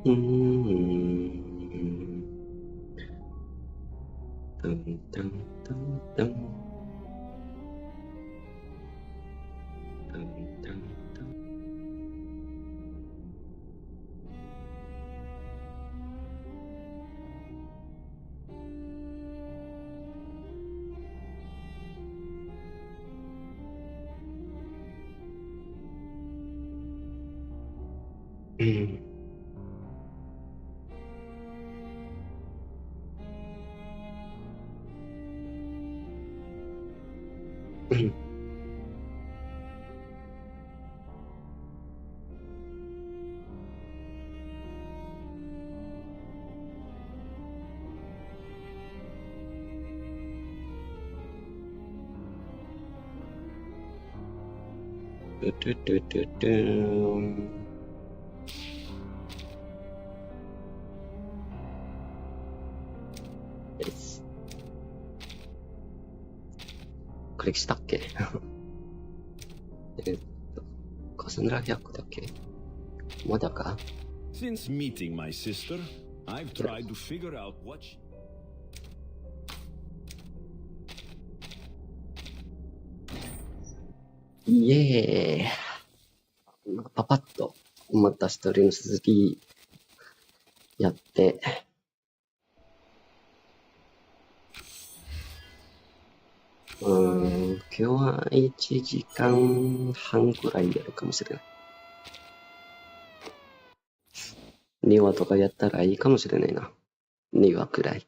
うーん。タンタンタンタン。タンタンタン。うん。うん。トゥトゥトゥトゥトゥーン。です。これしたっけカサンラ100だっけまだか Since meeting my sister, I've tried to figure out what she... イエーイパパッとまた一人の続きやって、今日は1時間半くらいやるかもしれない。2話とかやったらいいかもしれないな。2話くらい。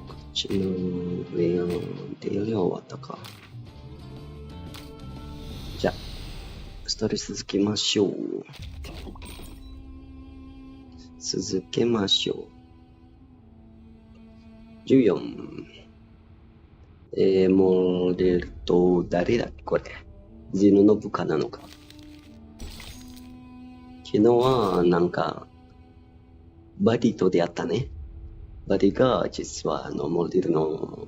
こっちの上を出終わったか。じゃあ、ストーリー続きましょう。続けましょう。14。モデルと誰だっけこれ。ジヌの部下なのか。昨日はなんか、バディと出会ったね。バディが実はモデルの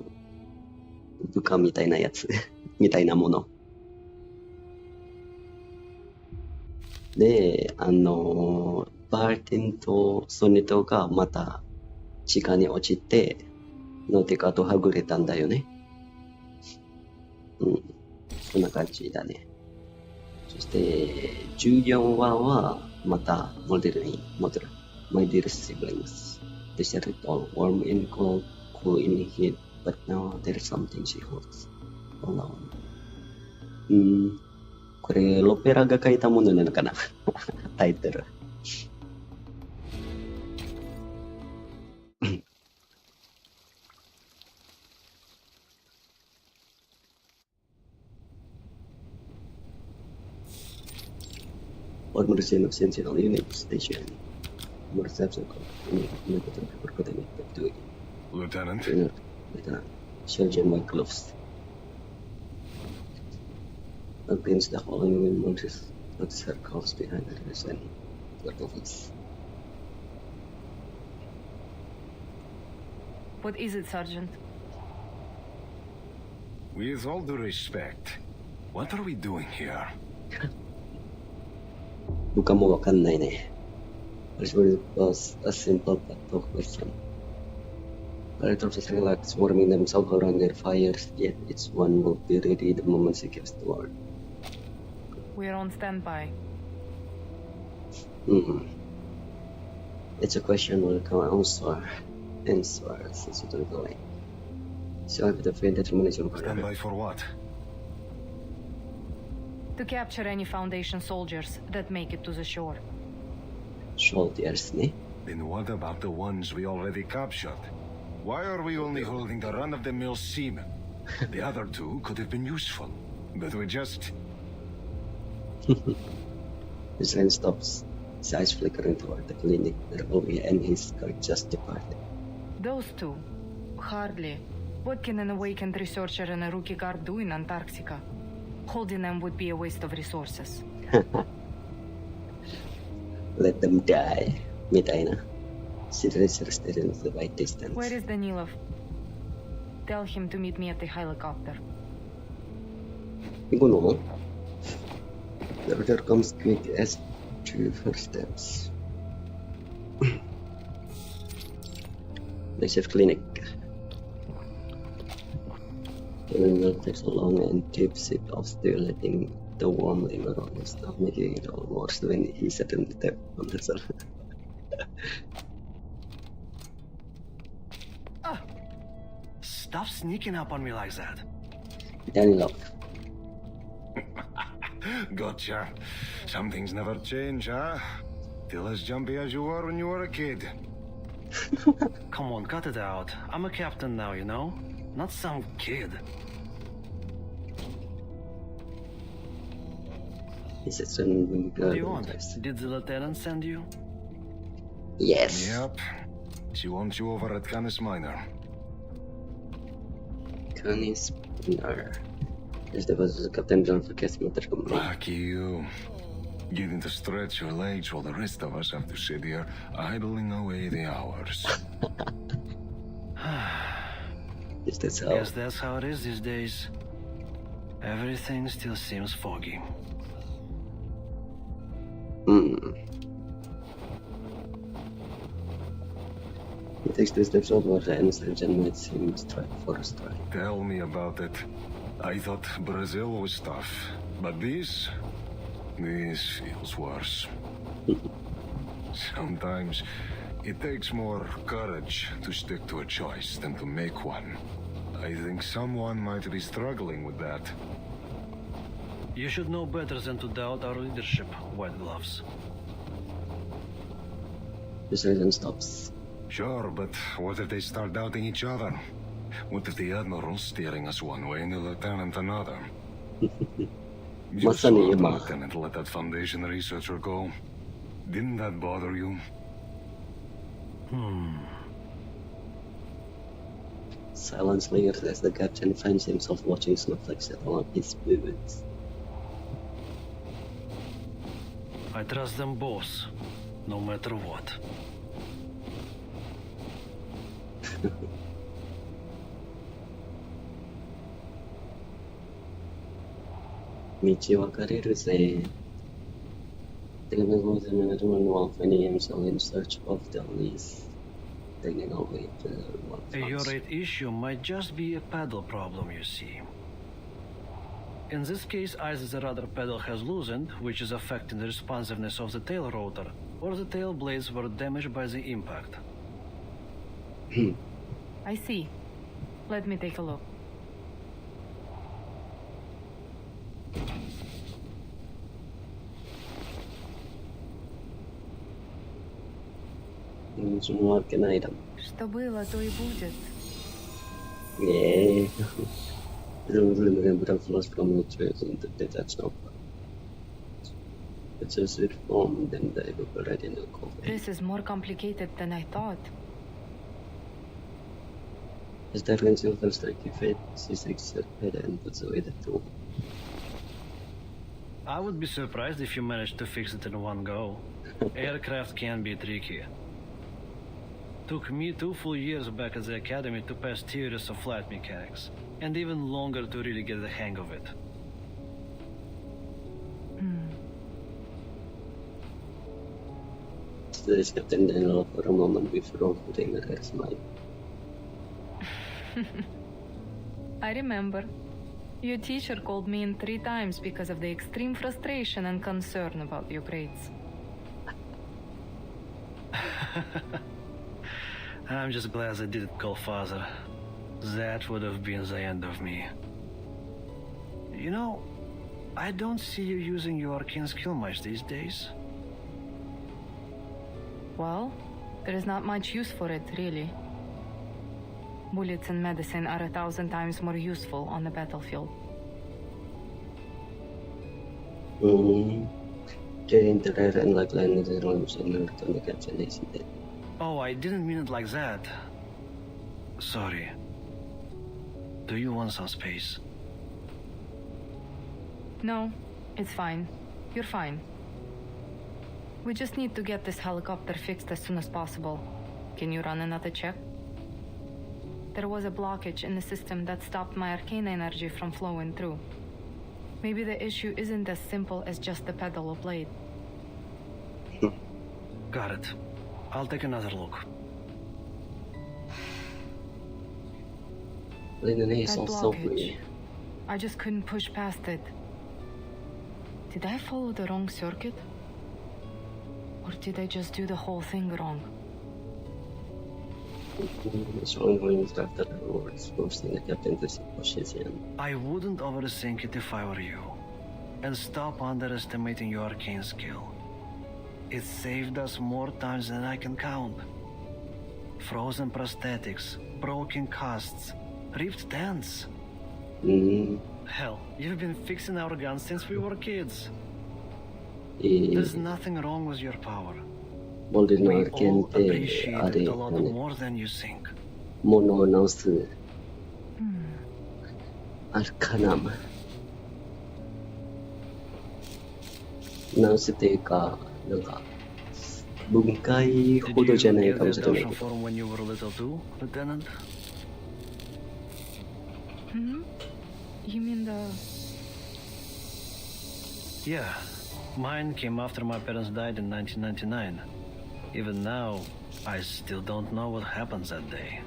部下みたいなやつ。みたいなもの。で、バーテンとソネトがまた地下に落ちて、の手かとはぐれたんだよね。うん。そんな感じだね。そして、14話はまたモデルに戻る。My dear siblings, they settled all warm and cold in heat, but now there's something she holds alone. これ、ロペラが書いたものなのかなタイトル。Or sentinel unit station. Lieutenant? Lieutenant. Sergeant White Gloves. Against the following monsters, but circles behind the reason. What is it, Sergeant? With all due respect, what are we doing here? 僕はもうわかんないね。It was a simple but question. Part of the Sherlock's warming themselves around their fires, yet each one will be ready the moment she gives the word. We're on standby. It's a question we'll come answer since you don't go in. So I have the faint determination for Standby for what? To capture any Foundation soldiers that make it to the shore. Soldiers, ne? Then what about the ones we already captured? Why are we only holding the run-of-the-mill seamen? The other two could have been useful, but we just... His hand stops, his eyes flickering toward the clinic where Bobby and his guard just departed. Those two? Hardly. What can an awakened researcher and a rookie guard do in Antarctica? Holding them would be a waste of resources. Let them die, みたいな。Signature stayed in the right distance. Where is Danilov? Tell him to meet me at the helicopter. You know, the order comes quick as two first steps. Next clinic. It takes a long and deep sip of still letting the warm liquor on his stomach, making it all worse when he suddenly tapped on himself. Stop sneaking up on me like that. Danilov. Gotcha. Some things never change, huh? Still as jumpy as you were when you were a kid. Come on, cut it out. I'm a captain now, you know? Not some kid. He said some What do you want? Did the lieutenant send you? Yes. Yep. She wants you over at Canis Minor. Canis Minor. Este was Captain John for Casimotor Company. Lucky you. Getting to stretch your legs while the rest of us have to sit here idling away the hours. Is that so? Guess that's how it is these days. Everything still seems foggy. He takes 2 steps over and surgeon might seem strike for a strike. Tell me about it. I thought Brazil was tough, but this feels worse. Sometimes it takes more courage to stick to a choice than to make one. I think someone might be struggling with that. You should know better than to doubt our leadership, White Gloves. The surgeon stops. Sure, but what if they start doubting each other? What if the Admiral's steering us one way and the Lieutenant another? You saw the Lieutenant let that Foundation researcher go. Didn't that bother you? Silence lingers as the captain finds himself watching snowflakes settle on his movements. I trust them both, no matter what. Michi wakareru-se. The captain goes in and while finding himself in search of the least technical way to what Your issue might just be a pedal problem, you see. In this case, either the rudder pedal has loosened, which is affecting the responsiveness of the tail rotor, or the tail blades were damaged by the impact. I see. Let me take a look. What can I do? Что было, то и будет. Yeah. I don't remember the flash from the trails in the detached now. It's just it formed and they evaporate in the coffee. This is more complicated than I thought. His difference will first strike your fate, she shakes her head and puts away the tool. I would be surprised if you managed to fix it in one go. Aircraft can be tricky. Took me 2 full years back at the academy to pass theories of flight mechanics, and even longer to really get the hang of it. Stays Captain Daniel for a moment before putting her smile. I remember. Your teacher called me in 3 times because of the extreme frustration and concern about your grades. I'm just glad I didn't call father. That would have been the end of me. You know, I don't see you using your arcane skill much these days. Well, there is not much use for it, really. Bullets and medicine are 1,000 times more useful on the battlefield. Getting the rare and like landing the rooms in order to the captain isn't it? Oh, I didn't mean it like that. Sorry. Do you want some space? No, it's fine. You're fine. We just need to get this helicopter fixed as soon as possible. Can you run another check? There was a blockage in the system that stopped my arcane energy from flowing through. Maybe the issue isn't as simple as just the pedal or blade. Got it. I'll take another look. That blockage. I just couldn't push past it. Did I follow the wrong circuit? Or did I just do the whole thing wrong? I wouldn't overthink it if I were you. And stop underestimating your arcane skill. It saved us more times than I can count. Frozen prosthetics, broken casts, ripped tents. Hell, you've been fixing our guns since we were kids. There's nothing wrong with your power. We all appreciate it a lot more than you think. ものを直すアルカナム直すというかなんか分解ほどじゃないかもしれないけど form when you were little too, Lieutenant? You mean the... Yeah. Mine came after my parents died in 1999. Even now, I still don't know what happened that day.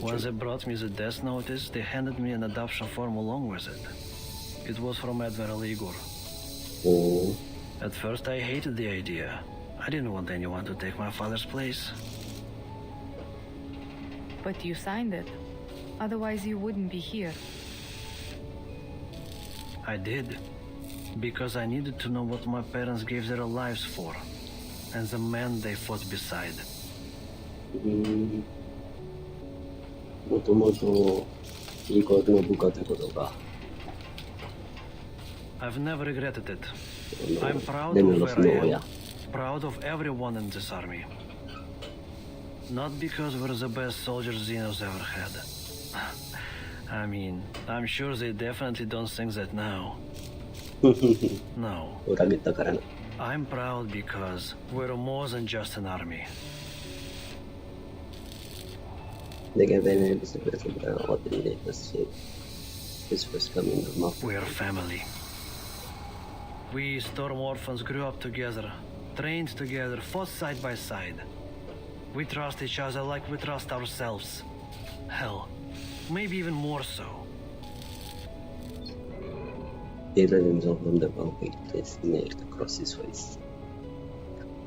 When they brought me the death notice, they handed me an adoption form along with it. It was from Admiral Igor. Oh. At first, I hated the idea. I didn't want anyone to take my father's place. But you signed it. Otherwise, you wouldn't be here. I did. Because I needed to know what my parents gave their lives for. And the man they fought beside. もともとイーゴルの部下ってことか。I've never regretted it. I'm proud Then of lost where I no, am. Proud of everyone in this army. Not because we're the best soldiers Xenos ever had. I mean, I'm sure they definitely don't think that now. No. 裏切ったからな。I'm proud because we're more than just an army. We're family. We storm orphans grew up together, trained together, fought side by side. We trust each other like we trust ourselves. Hell, maybe even more so. The aliens from the bumping place nailed across his face.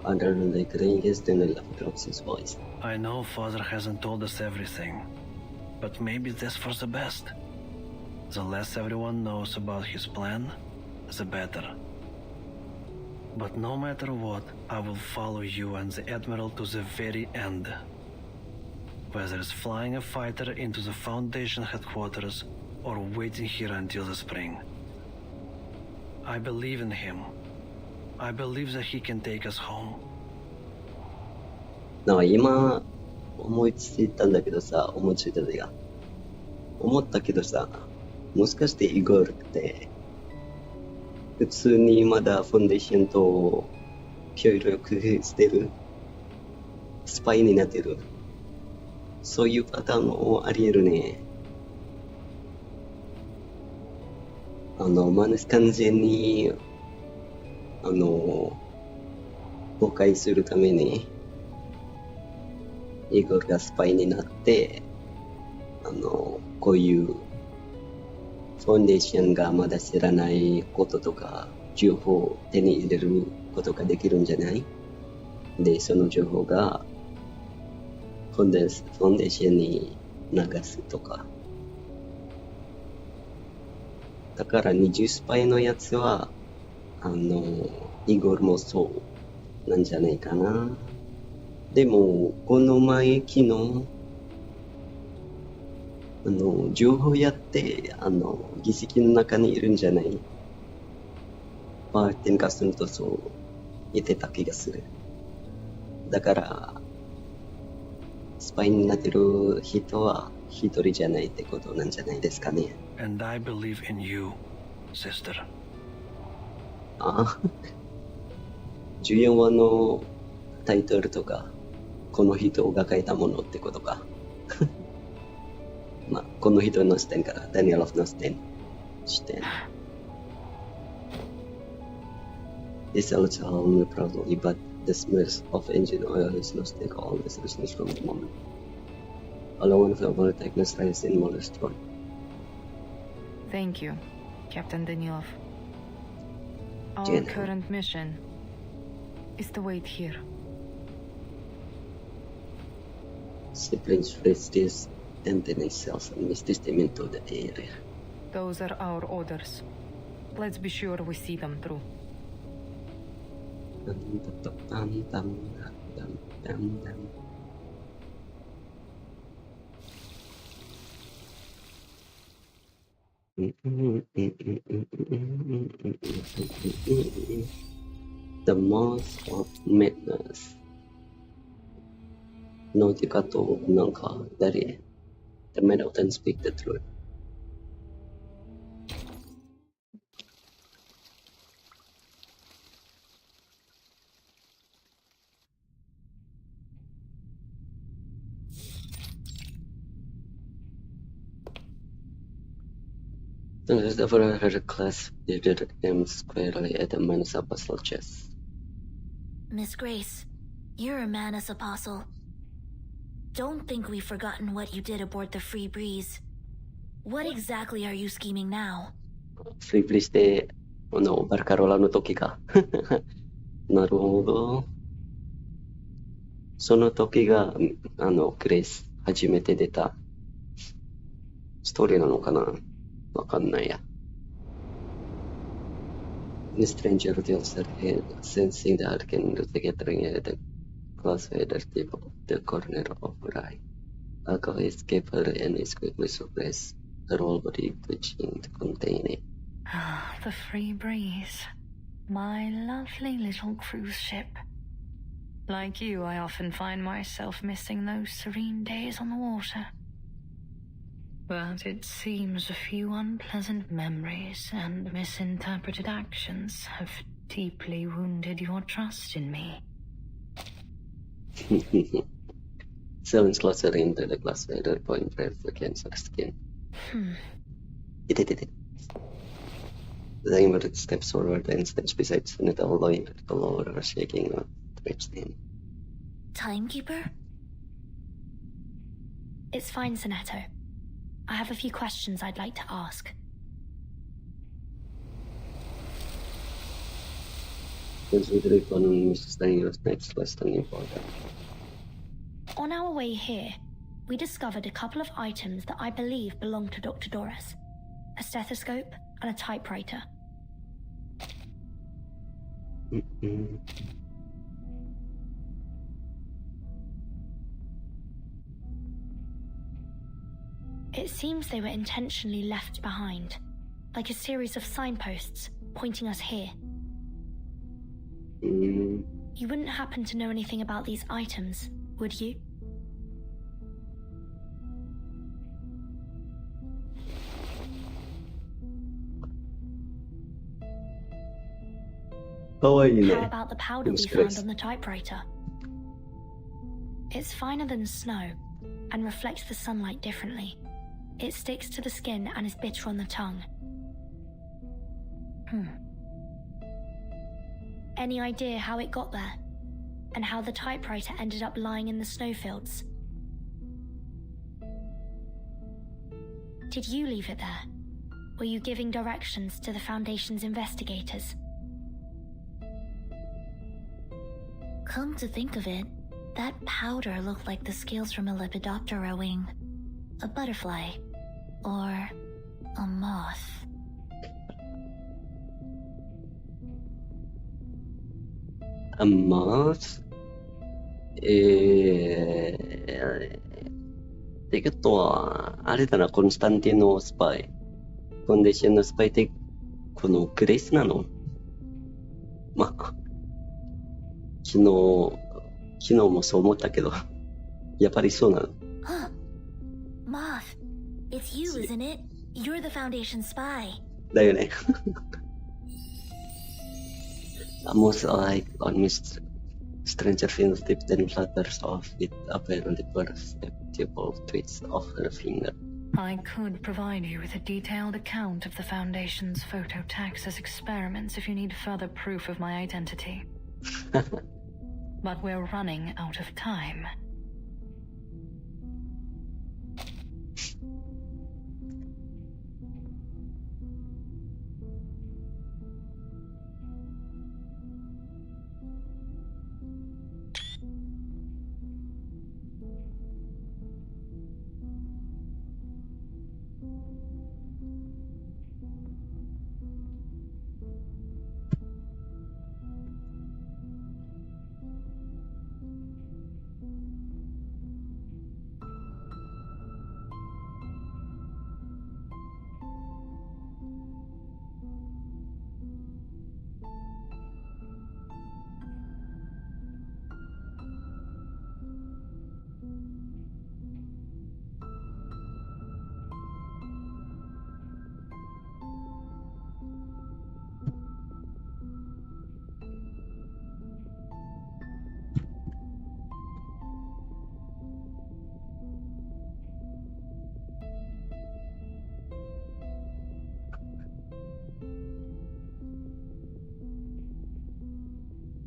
Under the greatest and left across his voice. I know Father hasn't told us everything, but maybe that's for the best. The less everyone knows about his plan, the better. But no matter what, I will follow you and the Admiral to the very end. Whether it's flying a fighter into the Foundation headquarters or waiting here until the spring. I believe in him. I believe that he can take us home. なんか今思いついたんだけどさ、思ったけどさ、もしかしてイゴールって普通にまだファンデーションと協力してるスパイになってる、そういうパターンもあり得るね。完全に誤解するためにイゴールがスパイになってこういうファンデーションがまだ知らないこととか情報を手に入れることができるんじゃない？でその情報がファンデーションに流すとか。だから20スパイのやつはイゴールもそうなんじゃないかな。でもこの前昨日情報やって儀式の中にいるんじゃない？バーテンがするとそう言ってた気がする。だからスパイになってる人は一人じゃないってことなんじゃないですかね。And I believe in you, sister. ああ14話のタイトルとか、この人が書いたものってことか。まあ、この人の視点から、ダニエロフの視点。This also only probably, but the smells of engine oil is lost take all the seriousness from the moment. Along with our techness rise in more strong. Thank you, Captain Danilov. Our General. current mission is to wait here. Siblings raise this and then cells and miss this them into the area. Those are our orders. Let's be sure we see them through. The Mask of Madness. ノーティカとなんか誰 The man often speak the truth. The forever class did him squarely at the man's apostle chest. Miss Grace, you're a Manus apostle. Don't think we've forgotten what you did aboard the Free Breeze. What exactly are you scheming now? フリープリして、バルカロラの時が。なるほど。その時が、クレイス、初めて出た、ストーリーなのかなわかんないや。The stranger tells her head, sensing the hurricane gathering at the crossfader tip of the corner of her eye. Alcohol escaped her and is quickly suppressed, her whole body twitching to contain it. Ah, the Free Breeze. My lovely little cruise ship. Like you, I often find myself missing those serene days on the water. But it seems a few unpleasant memories and misinterpreted actions have deeply wounded your trust in me. Seven's closer into the glass fader point pressed against her skin. It. The inverted steps forward and steps beside Senator, allowing her to lower her shaking her stretched in. Timekeeper? It's fine, Senato. I have a few questions I'd like to ask. Considering on Mrs. Daniel's next less than important. On our way here, we discovered a couple of items that I believe belong to Dr. Doris. A stethoscope and a typewriter. It seems they were intentionally left behind, like a series of signposts pointing us here. You wouldn't happen to know anything about these items, would you? How about the powder we found on the typewriter? It's finer than snow and reflects the sunlight differently. It sticks to the skin and is bitter on the tongue. Any idea how it got there? And how the typewriter ended up lying in the snowfields? Did you leave it there? Were you giving directions to the Foundation's investigators? Come to think of it, that powder looked like the scales from a Lepidoptera wing. A butterfly. Or a moth. A moth? ってことは、あれだな、コンスタンティンのスパイ。コンディションのスパイって、このグレースなの？まあ、昨日もそう思ったけど、やっぱりそうなの。Moth, it's you, isn't it? You're the Foundation spy. だよね。Most alike on Stranger Things tip then flutters off with apparently perceptible twitch of her finger. I could provide you with a detailed account of the Foundation's phototaxis experiments if you need further proof of my identity. But we're running out of time.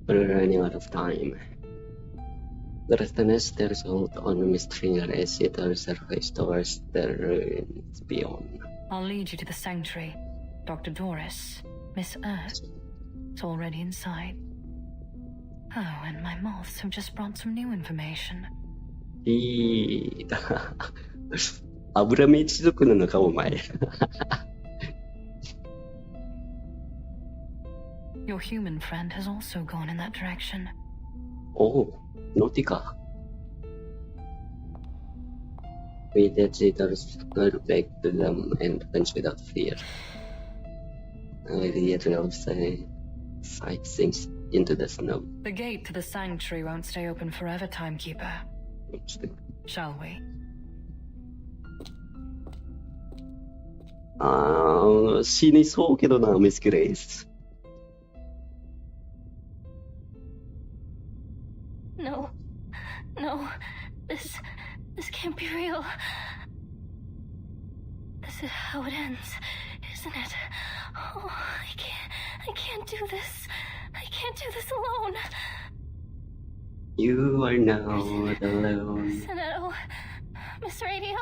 We're running out of time. The restlessness result on Mist Finger as it surface towards the ruins beyond. I'll lead you to the sanctuary. Dr. Doris, Miss Earth, it's already inside. Oh, and my moths have just brought some new information. 油目一族なのかお前。Your human friend has also gone in that direction. Oh, Nautica. We digitals go back to them and punch without fear. I literally say sight sinks into the snow. The gate to the sanctuary won't stay open forever, Timekeeper. Shall we? 死にそうけどな、ミスグレイス。No. No. This can't be real. This is how it ends, isn't it? Oh, I can't do this. I can't do this alone. You are now alone. Sonetto, Miss Radio.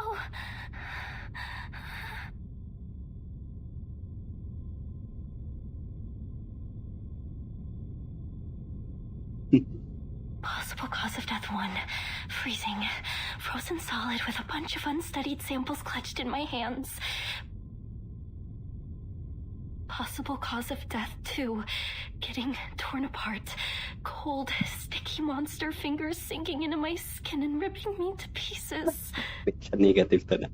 Possible cause of death 1. Freezing. Frozen solid with a bunch of unstudied samples clutched in my hands. Possible cause of death 2. Getting torn apart. Cold, sticky monster fingers sinking into my skin and ripping me to pieces. めっちゃネガティブだな。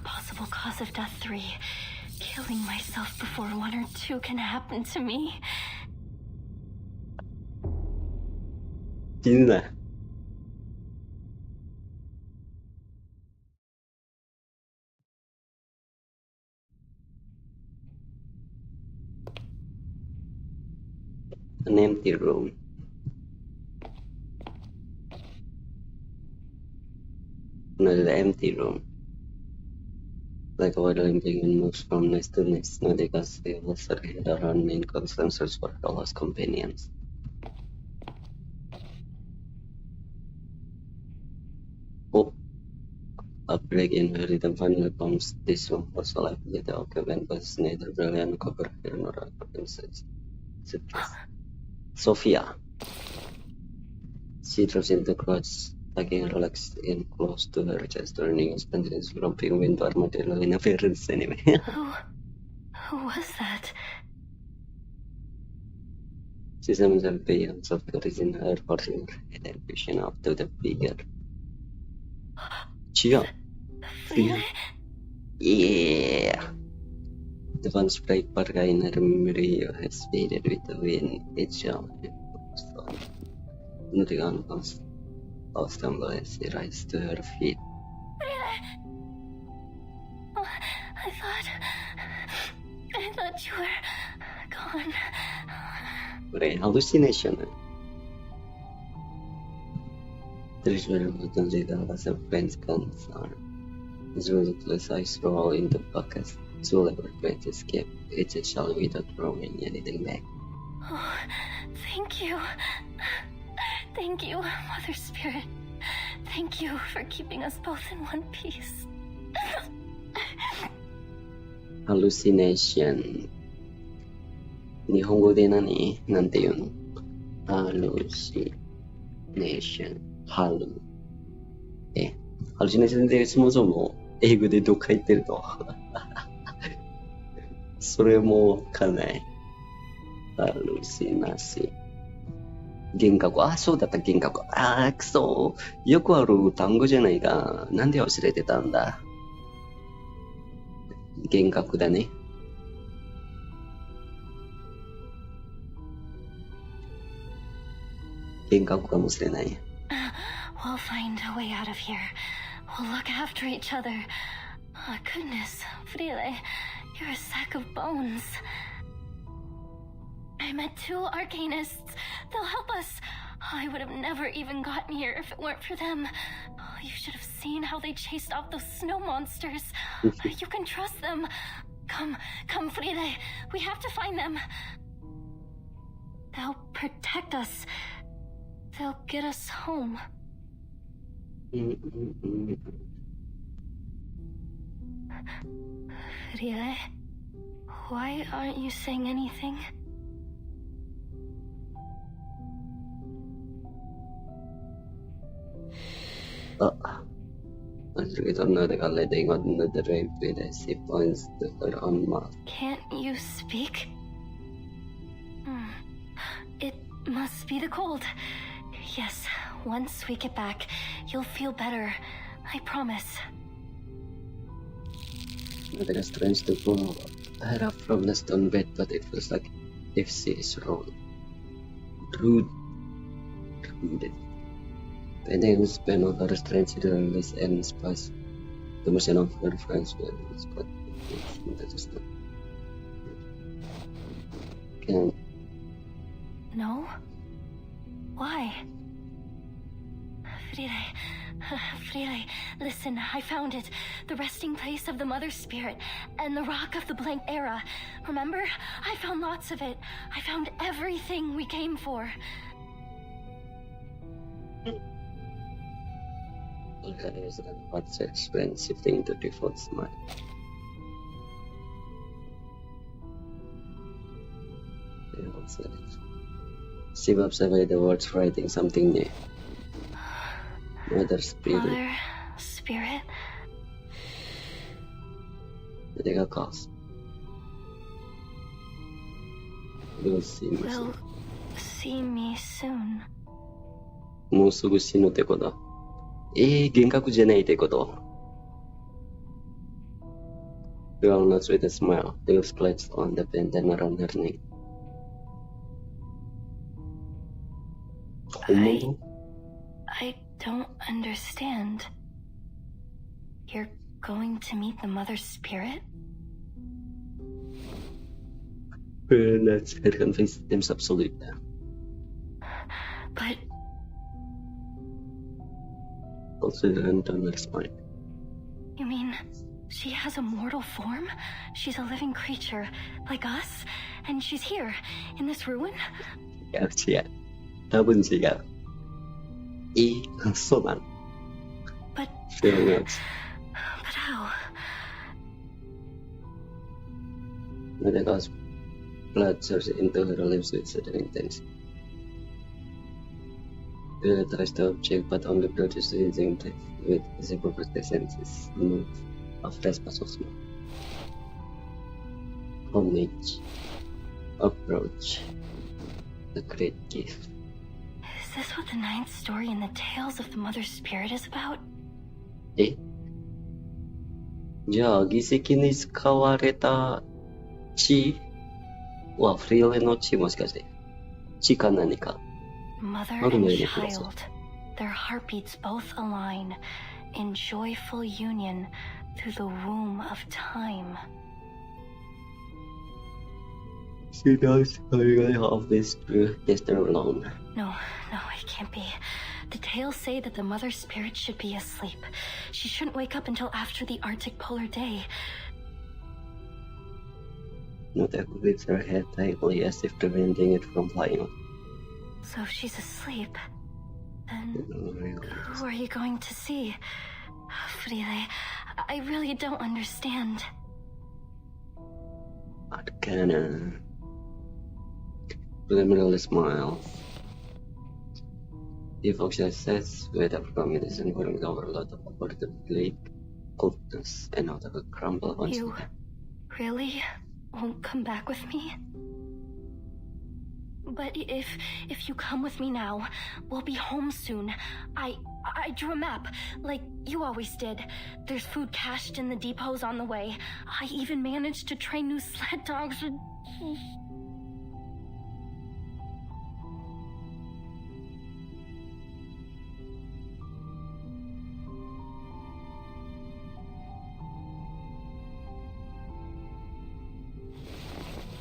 Possible cause of death 3. Killing myself before 1 or 2 can happen to me. 死ぬな。An empty room. Another empty room. Like a waddling penguin moves from nest to nest, Nadica's feels her head around in constant search for her lost companions. Oh, a break in her rhythm finally comes. This room was likely the occupant was neither brilliant copper hair nor a princess. Sophia. She drops into crouch, tucking relaxed in close to her chest, turning instantly from penguin to armadillo in appearance anyway. Who was that? She summons her visions of courage in her, forcing her head and vision up to the figure. Chia. Yeah. The once bright parka in her memory has faded with the wind. It's young and nothing comes out stumble as she rises to her feet. I thought you were on. これ、ハルシネーション。Traditional consider as a French concern. As well as a precise role in the bucket to let friends escape each shall without throwing anything back. Oh, thank you. Thank you, Mother Spirit. Thank you for keeping us both in one piece. Hallucination. 日本語でなんて言うの？ Hallucination。ハル。ハルシネーションでそもそも英語でどう書いてると。それもわかんない。ハルシナシ。幻覚。あ、そうだった、幻覚。あー、くそ。よくある単語じゃないか。なんで忘れてたんだ。幻覚だね。幻覚かもしれない。We'll find a way out of here. We'll look after each other. Oh, goodness, Frile, you're a sack of bones. I met 2 arcanists. They'll help us. I would have never even gotten here if it weren't for them. Oh, you should have seen how they chased off those snow monsters. You can trust them. Come, Frile. We have to find them. They'll protect us. They'll get us home. Frile, why aren't you saying anything? Letting on the rain as he points to her own mouth. Can't you speak? It must be the cold. Yes, once we get back, you'll feel better. I promise. Nothing strange to pull her up from the stone bed, but it feels like if she is rooted. The name spell of her strange release and spice. The motion of her friends will but can. No? Why? Frile, listen, I found it. The resting place of the Mother Spirit and the Rock of the Blank Era. Remember? I found lots of it. I found everything we came for. What's explain shifting to default smile. She observed the words writing something new. Mother Spirit. Mother Spirit? 내가 cause. We'll see me soon. Will see me soon. もうすぐ死ぬってこと。幻覚じゃないってこと。Girl nods with a smile. The lips clenched on the bandana around her neck. 本物？ I don't understand. You're going to meet the Mother Spirit? Let's her face seems absolute. But Also didn't respond. you mean she has a mortal form? She's a living creature, like us? And she's here, in this ruin?違う。多分違う。そうなの。But But how? The guy's blood surged into her lips with sudden intensity. She touched the object, but only produced using it with visible senses, smooth, a fresh patch of smoke. Homage, approach, the great gift. Is this what the 9th story in the Tales of the Mother Spirit is about? じゃあ、儀石に使われた血はフリーレの血もしかして。血か何か。 Mother and child, their heartbeats both align in joyful union through the womb of time. She knows going off this to Esther alone. No, it can't be. The tales say that the mother spirit should be asleep. She shouldn't wake up until after the Arctic polar day. Noteko grips her head tightly as if preventing it from flying off. So if she's asleep, then who are you going to see? Frile, I really don't understand. Arcana. Preliminary smile. The Foxy says, without combination going over a lot of unfortunately coldness and out of a crumble once You really won't come back with me? But if you come with me now, we'll be home soon. I drew a map, like you always did. There's food cached in the depots on the way. I even managed to train new sled dogs with...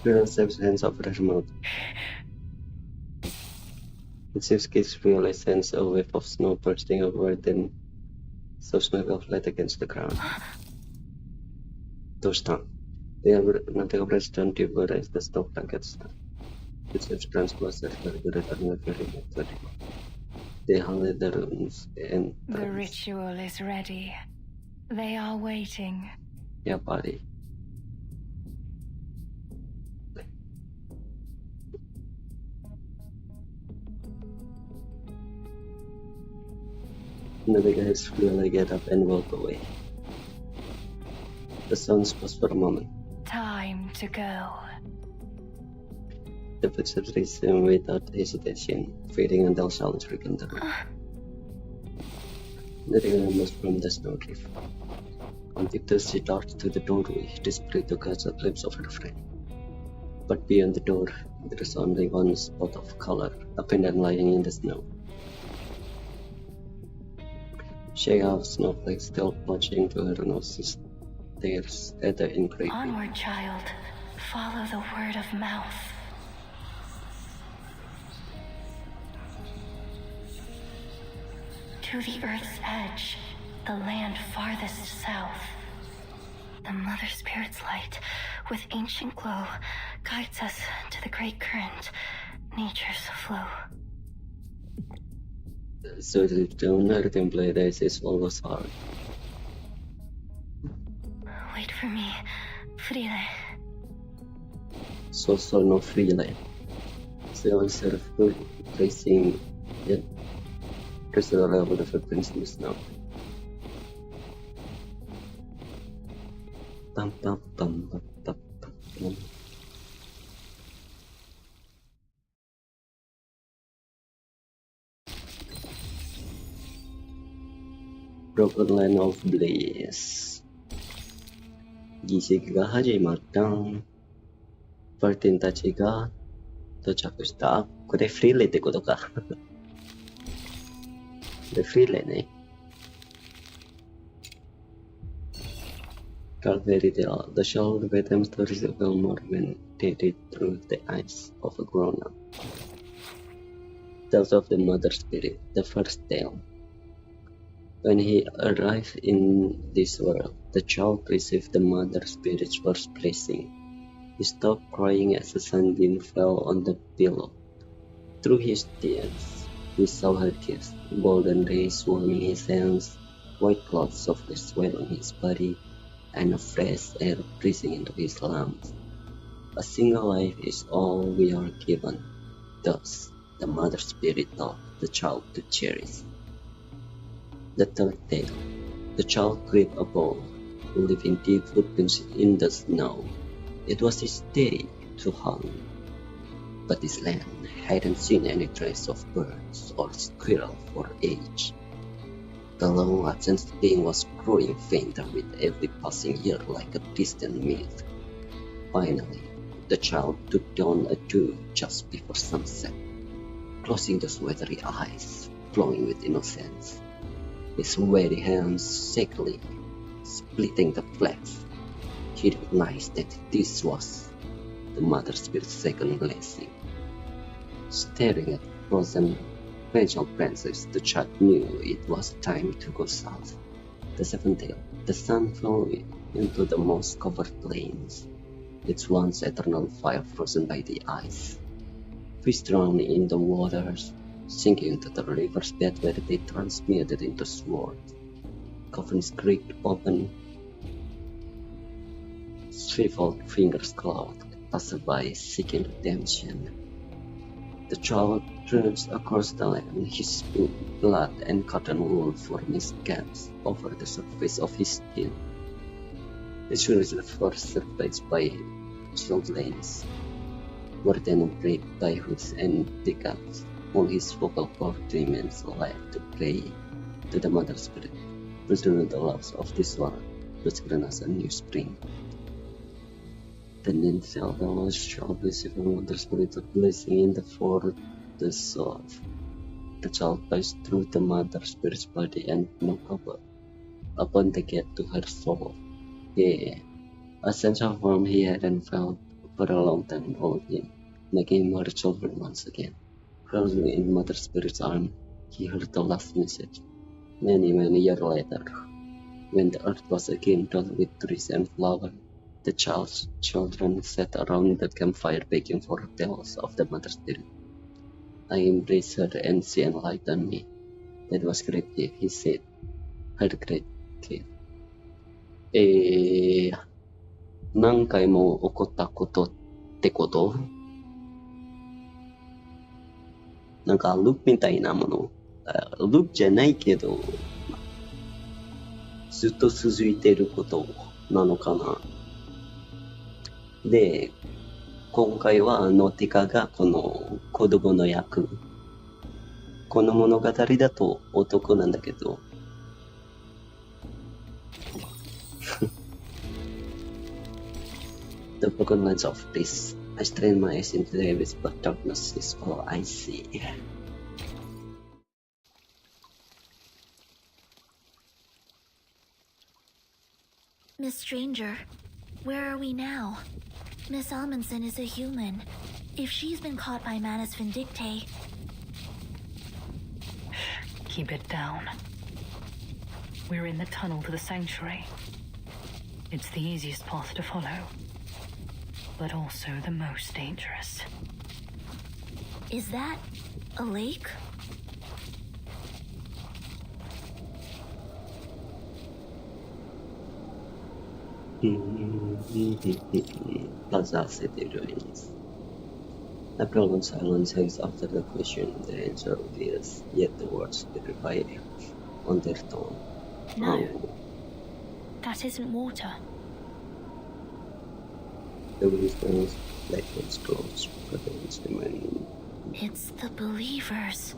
Girl steps hands over her mouth. It seems kids realize sense a wave of snow bursting over, then so snow fell flat against the ground. Those down. They are not abreast on to as the snow blankets. The steps runs closer to the return very methodical. They handle the rooms and The ritual is ready. They are waiting. yeah, buddy. The guys really get up and walk away. The sounds pause for a moment. Time to go. The footsteps resume without hesitation, fading until silence returns the room. The girl emerges from the snowdrift. On tiptoes she darts to the doorway, desperate to catch a glimpse of her friend. But beyond the door, there is only one spot of color, a pendant lying in the snow. Shake out snowflakes still plunging to her nose. She stares at the engraving. Onward, child. Follow the word of mouth. To the earth's edge, the land farthest south. The Mother Spirit's light, with ancient glow, guides us to the great current, nature's flow. So the donor temple that is always hard. Wait for me, Frile. So no freelance. So instead of tracing it, trace the level of footprints in the snow. Pum pum pum pum pum pum. Broken Land of Bliss 儀式が始まった。パルテンたちが到着した。これフリーレってことか。これフリーレね。Calvary Dale, the child bedtime stories of Elmore when they read through the eyes of a grown-up. Tales of the Mother Spirit, the first tale. When he arrived in this world, the child received the Mother Spirit's first blessing. He stopped crying as a sunbeam fell on the pillow. Through his tears, he saw her kiss, golden rays warming his hands, white clouds softly swelling his body, and a fresh air breathing into his lungs. A single life is all we are given. Thus, the Mother Spirit taught the child to cherish. The third tale. The child gripped a ball, leaving deep footprints in the snow. It was his day to hunt, but his land hadn't seen any trace of birds or squirrel for age. The long absence being was growing fainter with every passing year like a distant myth. Finally, the child took down a dew just before sunset, closing those watery eyes, glowing with innocence. His weary hands shakily splitting the flags. He recognized that this was the Mother Spirit's second blessing. Staring at frozen facial princess, the child knew it was time to go south. The seventh day, the sun fell into the moss-covered plains, its once eternal fire frozen by the ice. Fish drowned in the waters, sinking into the river's bed where they transmuted into swords. Coffins creaked open, swiveled fingers clawed at passerby seeking redemption. The child trudged across the land, his blood and cotton wool forming scabs over the surface of his skin. The shore is first surfaced by salt lanes, were then break by hoods and decals. All his vocal cord remains alive to pray to the Mother Spirit, preserve the loves of this world, which grant us a new spring. Then in shall the Lord shall receive the Mother Spirit of blessing in the for the soul. The child passed through the Mother Spirit's body and knocked upon the gate to her soul. Yeah, a sense of warmth he hadn't felt for a long time hold him, making him her children once again. Crouching in Mother Spirit's arm, he heard the last message. Many years later, when the earth was again dotted with trees and flowers, the child's children sat around the campfire begging for tales of the Mother Spirit. I embraced her and she enlightened me. That was great gift, he said. Her great gift. 何回も起こったことってことなんかループみたいなもの。ループじゃないけど、ずっと続いていることなのかな。で、今回はノティカがこの子供の役。この物語だと男なんだけど、The broken lines of this. I strain my eyes into the abyss, but darkness is all I see. Miss Stranger, where are we now? Miss Amundsen is a human. If she's been caught by Manus Vindicte... Keep it down. We're in the tunnel to the sanctuary. It's the easiest path to follow, but also the most dangerous. Is that a lake? Bahasa ruins. A prolonged silence hangs after the question. The answer obvious, yet the words verify on their tongue. No, that isn't water. The wisdom's lightning scrolls, patterns remain. It's the believers.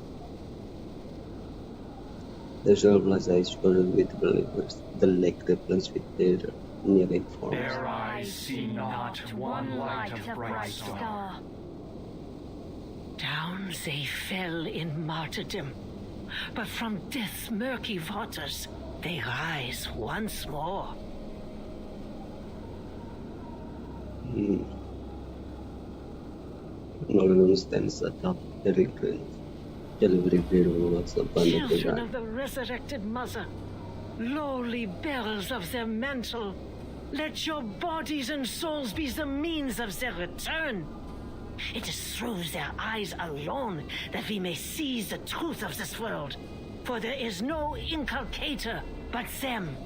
The surplus eyes filled with believers. The lake ripples with their nearing forms. Their eyes see not one light of bright star. Down they fell in martyrdom, but from death's murky waters they rise once more. Northern stands atop the river. Children of the resurrected mother, lowly bearers of their mantle, let your bodies and souls be the means of their return. It is through their eyes alone that we may seize the truth of this world, for there is no inculcator but them.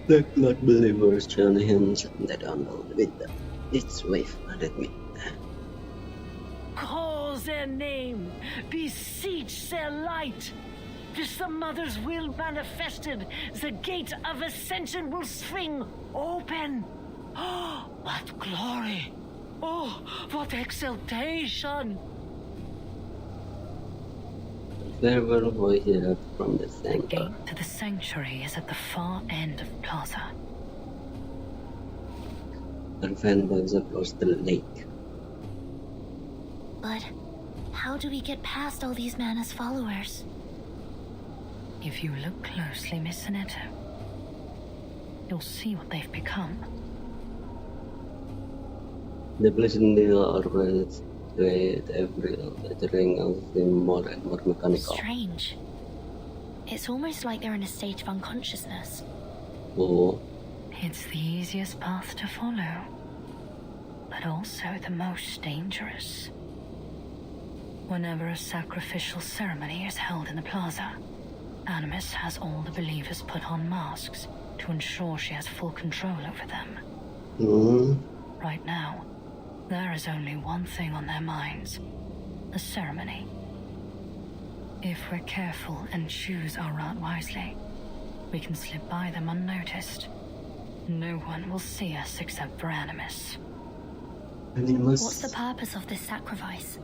The blood believers join hands that unknown with them. Its wave at me. Call their name, beseech their light. This the mother's will manifested, the gate of ascension will swing open. Oh, what glory! Oh, what exaltation! Farewell voices from the The sanctuary. gate to the sanctuary is at the far end of Plaza. Her fan waves across the lake. But how do we get past all these Manus followers? If you look closely, Miss Sonetto, you'll see what they've become. The blessing they are with every lettering of them more and more mechanical. Strange. It's almost like they're in a state of unconsciousness. Oh, It's the easiest path to follow, but also the most dangerous. Whenever a sacrificial ceremony is held in the plaza, Animus has all the believers put on masks to ensure she has full control over them. Right now, there is only one thing on their minds: the ceremony. If we're careful and choose our route wisely, we can slip by them unnoticed. No one will see us except for Animus. Animus. What's the purpose of this sacrifice?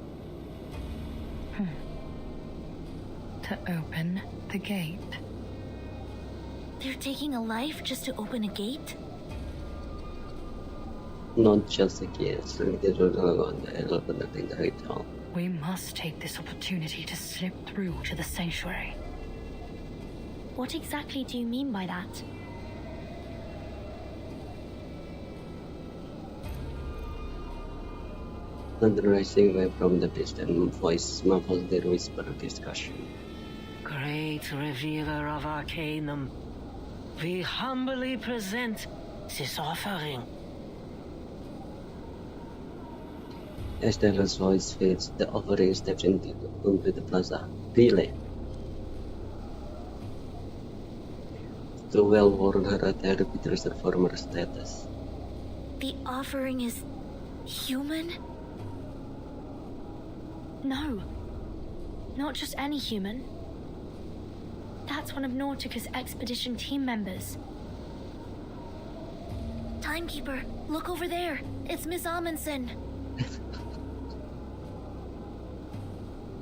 To open the gate. They're taking a life just to open a gate? Not just a case, they don't know the thing that I tell. We must take this opportunity to slip through to the sanctuary. What exactly do you mean by that? And rising away from the distant voice muffles their whisper of discussion. Great revealer of Arcanum, we humbly present this offering. As Stella's voice fades, the offering steps into the plaza. Really? The well-worn her attire betrays her former status. The offering is human? No, not just any human. That's one of Nautica's expedition team members. Timekeeper, look over there. It's Miss Amundsen.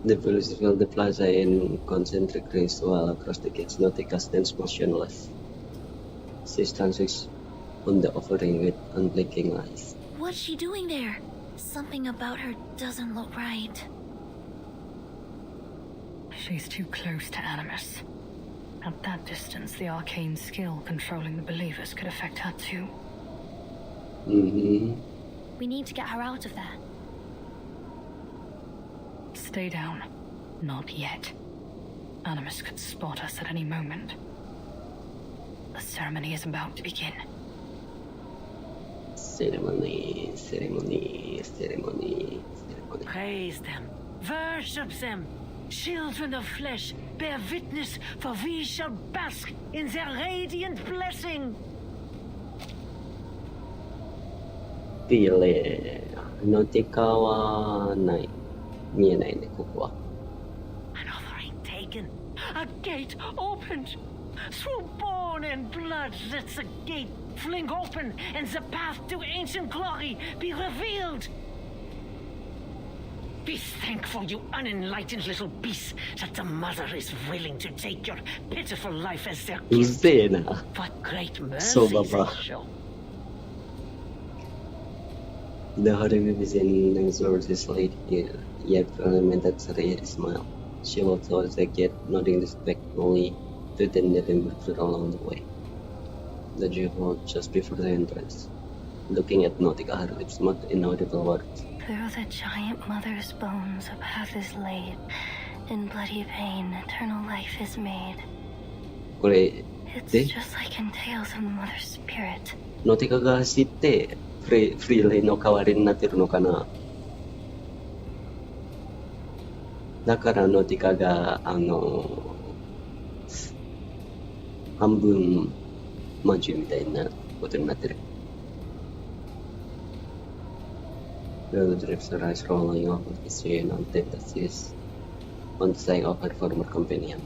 The police fill the plaza in concentric rings while across the gates Nautica stands motionless. She stands on the offering with unblinking eyes. What's she doing there? Something about her doesn't look right. She's too close to Animus. At that distance, the arcane skill controlling the believers could affect her too. We need to get her out of there. Stay down. Not yet. Animus could spot us at any moment. The ceremony is about to begin. Ceremony, ceremony, ceremony, ceremony. Praise them, worship them. Children of flesh, bear witness, for we shall bask in their radiant blessing. Pile. Nautica wa nai. 見えないね、ここは。 An offering taken, a gate opened. Through bone and blood, let the gate fling open, and the path to ancient glory be revealed. Be thankful, you unenlightened little beasts, that the mother is willing to take your pitiful life as their う gift. ぜえな。 What great mercy そう they だば。 show. The Holy Vision absorbs his late ear, yet lamented a smile. She walks towards the gate, nodding respectfully to the native along the way. The Jew halted just before the entrance, looking at Nautica, her lips muttered inaudible words. Through the giant mother's bones a path is laid. In bloody pain, eternal life is made. これ、 It's で just like in tales of the mother's spirit. ノティカが走ってフリーレイの代わりになってるのかな。だからノティカが半分魔獣みたいなことになってる。Road drips her eyes rolling off of his chin on Tentasis on the side of her former companion.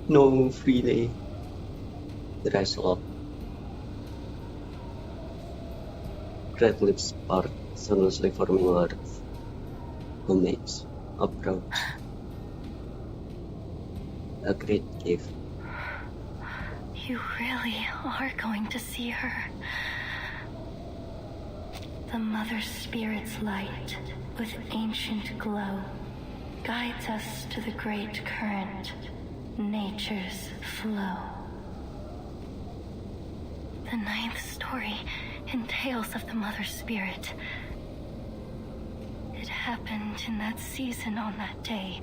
No, Freely. The eyes locked. Red lips part, sonorously forming words. Homage, approach. A great gift. You really are going to see her. The mother's spirit's light, with ancient glow, guides us to the great current, nature's flow. The 9th story in Tales of the Mother Spirit. It happened in that season on that day.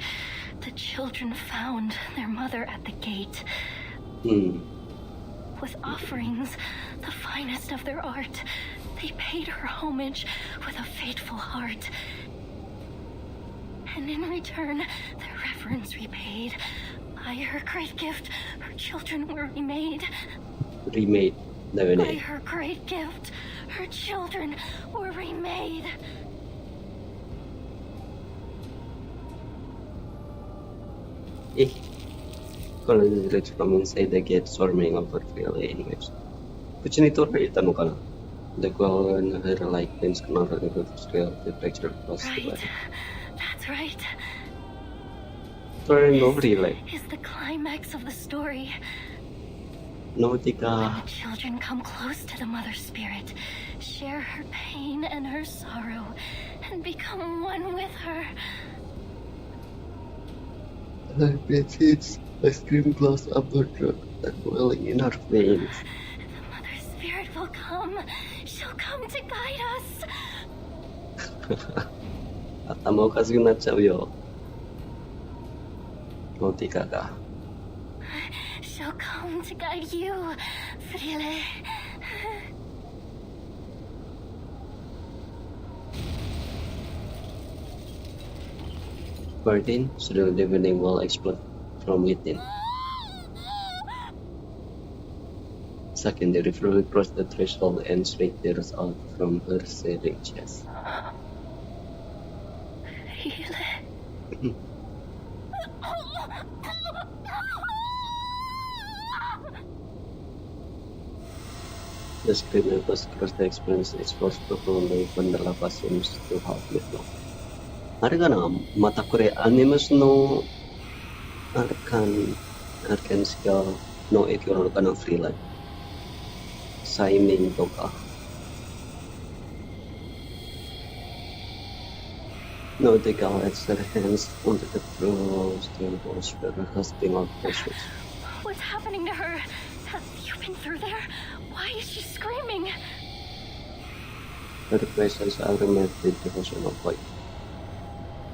The children found their mother at the gate. With offerings, the finest of their art, they paid her homage with a faithful heart. And in return, their reverence repaid. By her great gift, her children were remade. Remade. By her great gift, her children were remade. Kalau direct from inside the gate swarming over freely anyways. Kucing itu itu no kana. The girl and her like pins cannot recover the fracture across the body. That's right. Story no relay. Is the climax of the story. Nautica. When the children come close to the Mother Spirit, share her pain and her sorrow, and become one with her. Her breath hits a scream glass upper truck and welling in her veins. The Mother Spirit will come. She'll come to guide us. 頭おかしくなっちゃうよ。ノーティカが。She'll come to guide you, Frile. Martin, through the evening will explode from within. Secondary fluid crossed the threshold and straight tears out from her searing chest. Frile. The screamer was across the experience exposed profoundly when the lava seems to have little. あれかな、またこれアニメスのアルカンスがの影響なのかな、フリーライン。催眠とか。No, the girl had her hands onto the floor, still whisper, husking out questions. What's happening to her? Have you been through there? Why is she screaming? Her questions are met with devotional point.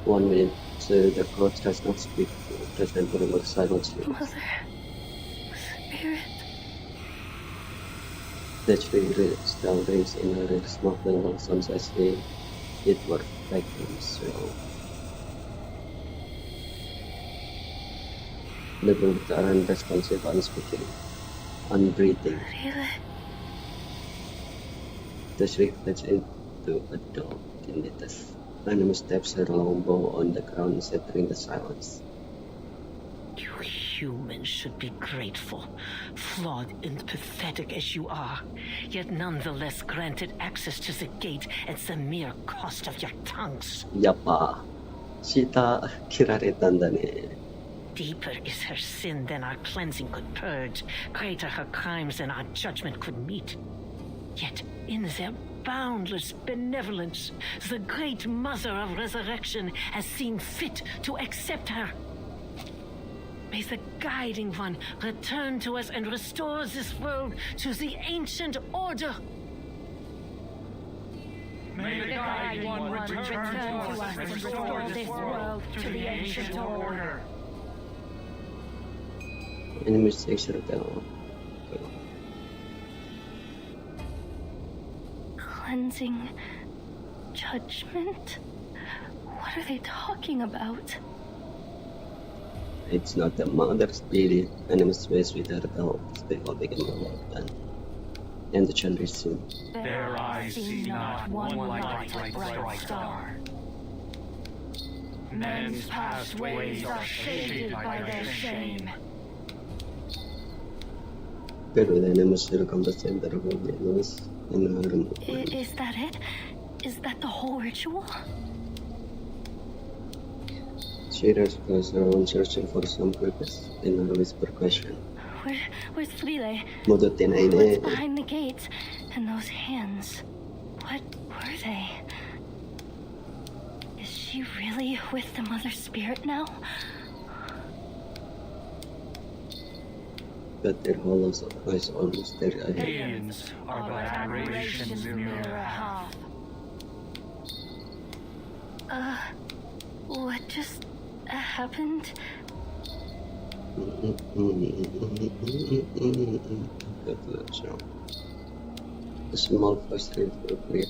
1 minute, the coach does not speak. President Burma silently. Mother Spirit. The tree still raised in her smoking lungs as they it were fragments. The birds are unresponsive, unspeaking, unbreathing. Really? The shriek flies into a dog in the dust. Anima steps her long bow on the ground, shattering the silence. You humans should be grateful, flawed and pathetic as you are, yet nonetheless granted access to the gate at the mere cost of your tongues. Yappa. Shita kirareta da ne. Deeper is her sin than our cleansing could purge, greater her crimes than our judgment could meet. Yet in their boundless benevolence, the great Mother of Resurrection has seen fit to accept her. May the Guiding One return to us and restore this world to the ancient order. May the Guiding One return to us and restore this world to the ancient order. Enemy section down. Cleansing, judgment? What are they talking about? It's not the Mother Spirit. Enemy space with her help. They all begin to love and the children soon. Their eyes see not one light like bright star. Men's past ways are shaded by their shame. Pero the enemy still come to center of the news and her. Is that it? Is that the whole ritual? She rescues her own searching for some purpose in her whisper question. Where's Frile? Modutin ay What's behind the gates? And those hands? What were they? Is she really with the Mother Spirit now? but their hollows of eyes almost their ahead. Aliens are but aberrations in mirror half. What just happened? A small voice appeared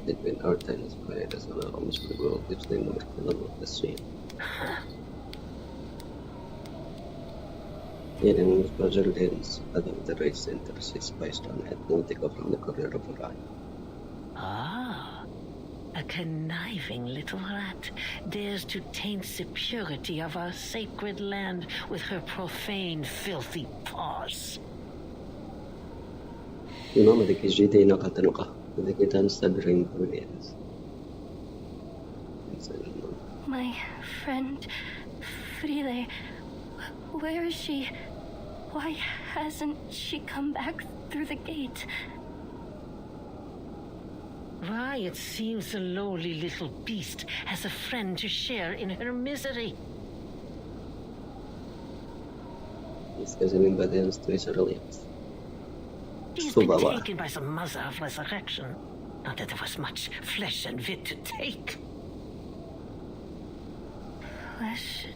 between our tiny planet as well almost the world which they never could of the sea. Yet in was puzzled lens, above the right center sits spiced on at Nautica from the corner of her eye. Ah, a conniving little rat dares to taint the purity of our sacred land with her profane, filthy paws. 今まで気づいていなかったのか。The kitten stuttering brilliance. My friend, Frile, where is she? Why hasn't she come back through the gate? Why, it seems the lowly little beast has a friend to share in her misery. Discussing impotence to his reliance. She's been taken by the mother of resurrection. Not that there was much flesh and wit to take. Flesh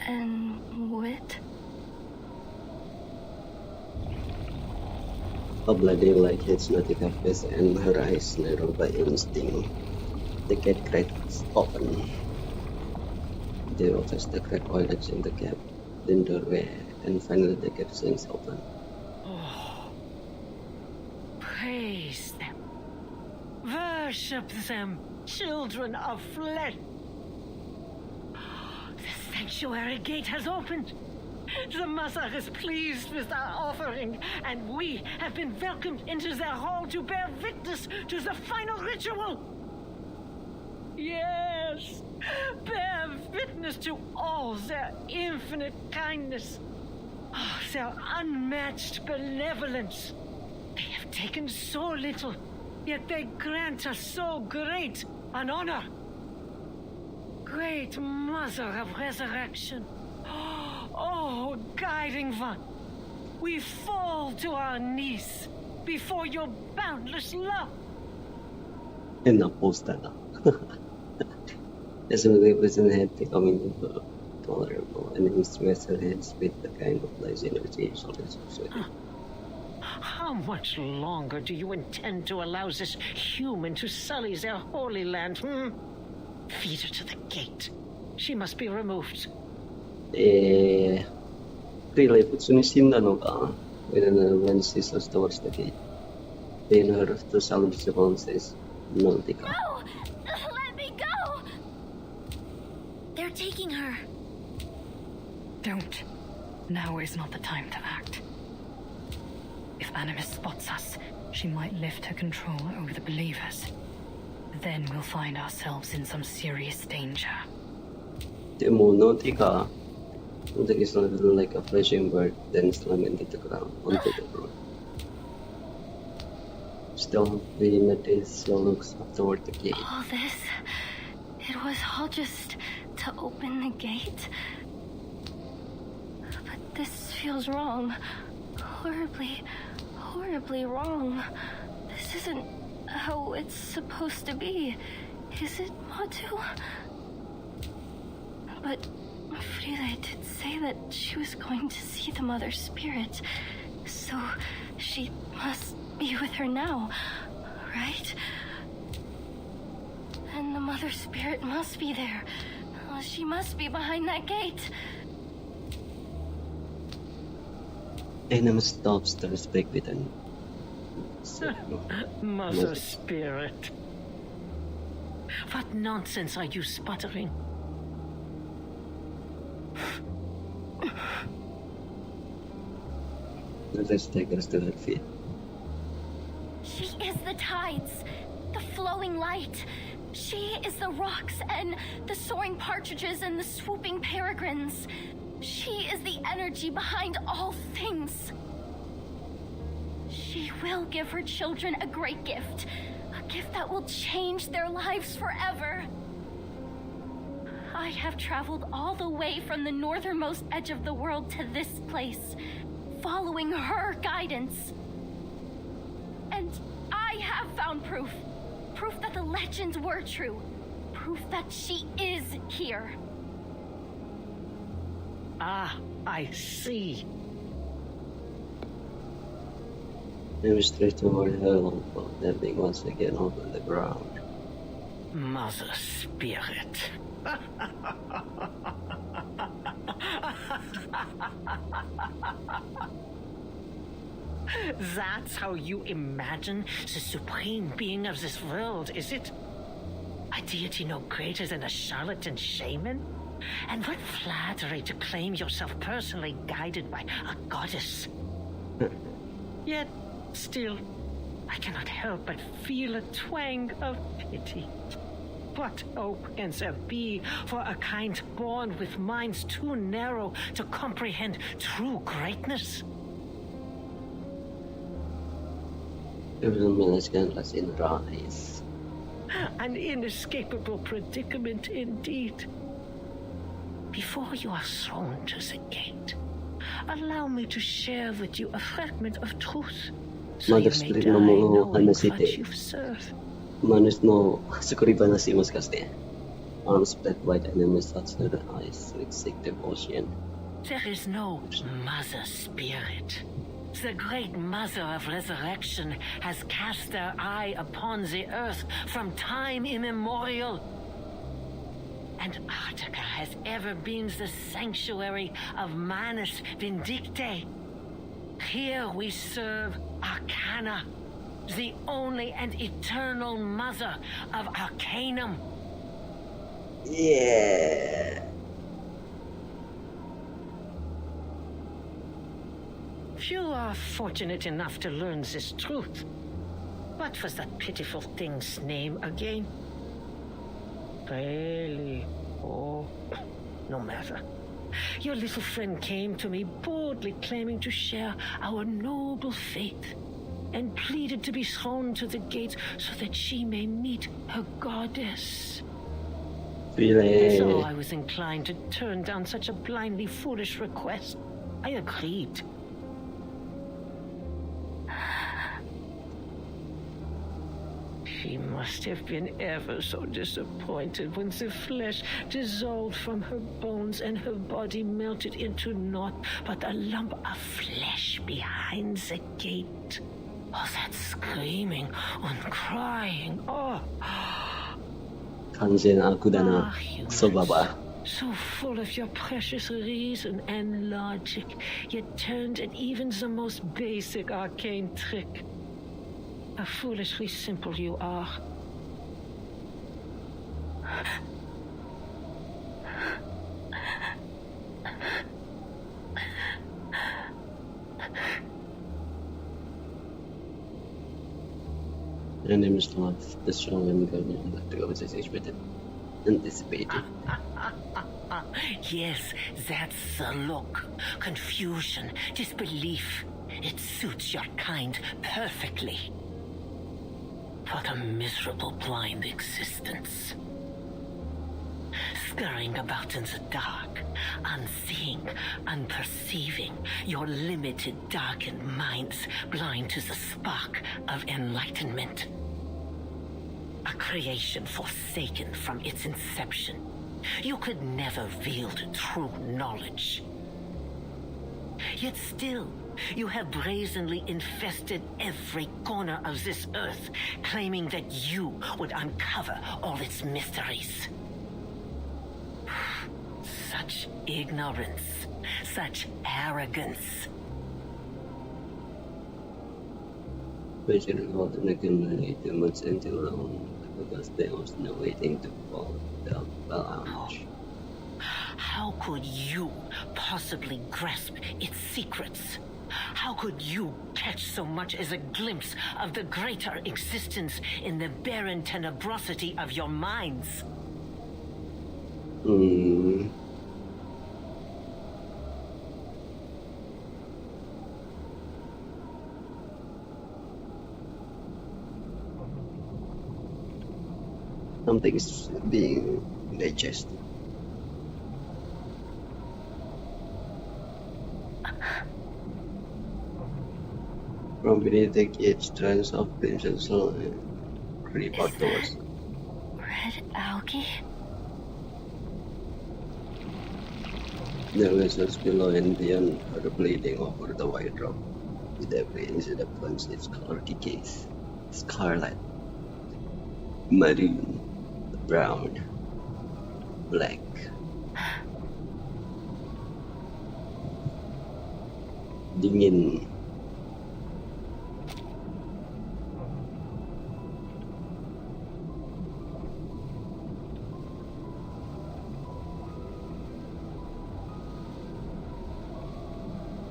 and wit? A bloody light hits Nautica face and her eyes narrow by instinct. The gate cracks open. They notice the crack oilets in the gap, then doorway, and finally the gate swings open. Praise them. Worship them, children of flesh. The sanctuary gate has opened. The Mother is pleased with our offering, and we have been welcomed into their hall to bear witness to the final ritual. Yes, bear witness to all their infinite kindness, their unmatched benevolence. They have taken so little, yet they grant us so great an honor. Great Mother of Resurrection, oh, guiding one, we fall to our knees before your boundless love. And a poster. As we represent head becoming tolerable, and his vessel heads with the kind of lies energy is always observed. How much longer do you intend to allow this human to sully their holy land? Feed her to the gate. She must be removed. Really, puts in the Noga when she says towards the gate. Then her to salute the one says, Nautica. No! Let me go! They're taking her. Don't. Now is not the time to act. If Animus spots us, she might lift her control over the believers. Then we'll find ourselves in some serious danger. Demo Nautica. Nautica is not like a flashing bird, then slam into the ground, onto the road. Still, we notice slow looks up toward the gate. All this, it was all just to open the gate? But this feels wrong. Horribly wrong. This isn't how it's supposed to be, is it, Matu? But Frida did say that she was going to see the Mother Spirit, so she must be with her now, right? And the Mother Spirit must be there. She must be behind that gate. Animus stops to respect with an Mother Spirit. What nonsense are you sputtering? Let's take us to her feet. She is the tides, the flowing light. She is the rocks and the soaring partridges and the swooping peregrines. She is the energy behind all things. She will give her children a great gift, a gift that will change their lives forever. I have traveled all the way from the northernmost edge of the world to this place, following her guidance. And I have found proof. Proof that the legends were true. Proof that she is here. Ah, I see. Maybe straight toward her, landing once again over the ground. Mother Spirit. That's how you imagine the supreme being of this world, is it? A deity no greater than a charlatan shaman? And what flattery to claim yourself personally guided by a goddess. Yet, still, I cannot help but feel a twang of pity. What hope can there be for a kind born with minds too narrow to comprehend true greatness? Everyone's in rise. An inescapable predicament indeed. Before you are thrown to the gate, allow me to share with you a fragment of truth, so you may die knowing what you've served. Manus no sukuribanasi mo kaste. Arms spread wide and then touch her eyes with sick devotion. There is no mother spirit. The great mother of resurrection has cast their eye upon the earth from time immemorial. And Artica has ever been the sanctuary of Manus Vindicte. Here we serve Arcana, the only and eternal mother of Arcanum. Yeah. Few are fortunate enough to learn this truth. What was that pitiful thing's name again? Really? Oh, no matter. Your little friend came to me boldly claiming to share our noble faith and pleaded to be thrown to the gates so that she may meet her goddess. So I was inclined to turn down such a blindly foolish request. I agreed. She must have been ever so disappointed when the flesh dissolved from her bones and her body melted into naught but a lump of flesh behind the gate. Oh, that screaming and crying. Oh. 完全悪だな。クソババ。 So full of your precious reason and logic, yet turned at even the most basic arcane trick. How foolishly simple you are. My name is not the strong and going to go with this expected. Anticipated. Yes, that's the look. Confusion, disbelief. It suits your kind perfectly. What a miserable blind existence. Scurrying about in the dark, unseeing, unperceiving, your limited, darkened minds blind to the spark of enlightenment. A creation forsaken from its inception. You could never wield true knowledge. Yet still, you have brazenly infested every corner of this earth, claiming that you would uncover all its mysteries. Such ignorance, such arrogance. Especially for the community too much into alone because there was no waiting to fall down the lounge. How could you possibly grasp its secrets? How could you catch so much as a glimpse of the greater existence in the barren tenebrosity of your minds? Something's being digested. from beneath the cage, strands of crimson creep outdoors. Red algae? The vessels below and beyond are bleeding over the white rock. With every incident plunges its color decays. Scarlet, maroon, brown, black. Dingin.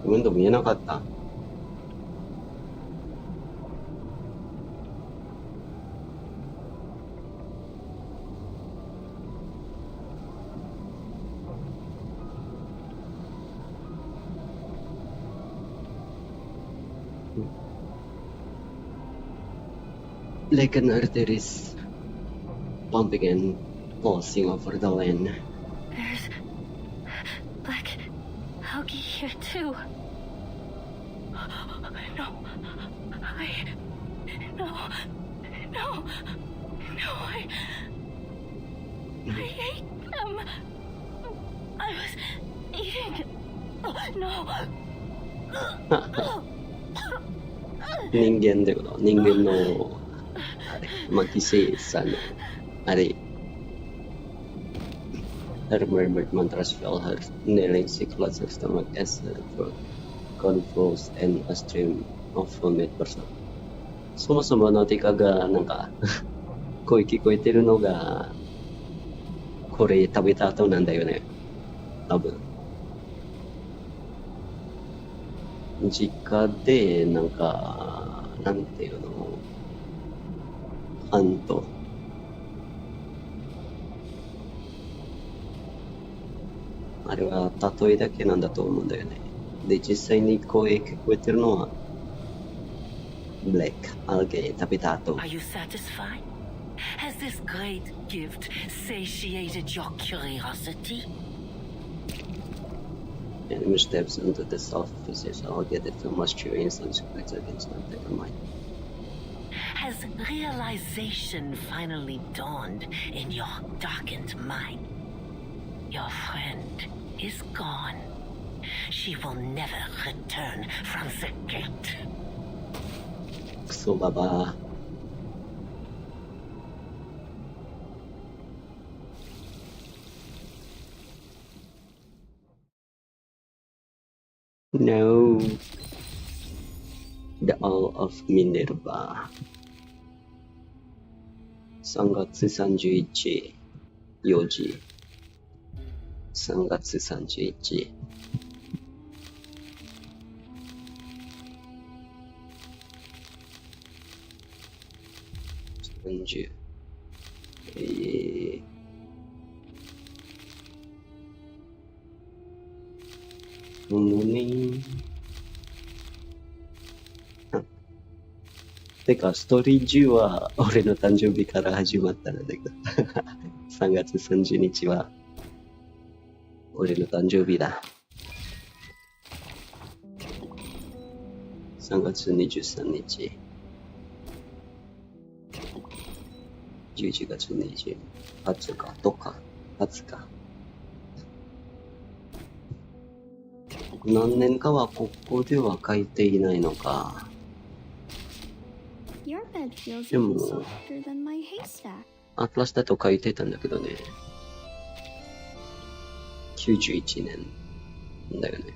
Window 見えなかった。Like an arteries pumping and pulsing over the land. There's black algae here too. No. I ate them. I was eating. No. 人間ってこと人間のあれ巻き生さのあれ Her murmured mantras fell her kneeling sick floods her stomach as her throat convulsed and a stream of vomit burst out. そもそものティカがなんか声聞こえてるのがこれ食べた後なんだよね多分実家でなんかなんていうの半とあれは例えだけなんだと思うんだよねで実際に声聞こえてるのはブレックアルゲ食べた後 Are you satisfied? Has this great gift satiated your curiosity? Enemy steps into the soft position. I'll get it from moisture instant spreads against my paper mind. Has realization finally dawned in your darkened mind? Your friend is gone. She will never return from the gate. クソババアNo. The Owl of Minerva 3月31 4時3月31 30もうねてかストーリー中は俺の誕生日から始まったんだけど3月30日は俺の誕生日だ3月23日11月20 20日とか20日何年かはここでは書いていないのかでもアトラスだと書いてたんだけどね91年だよね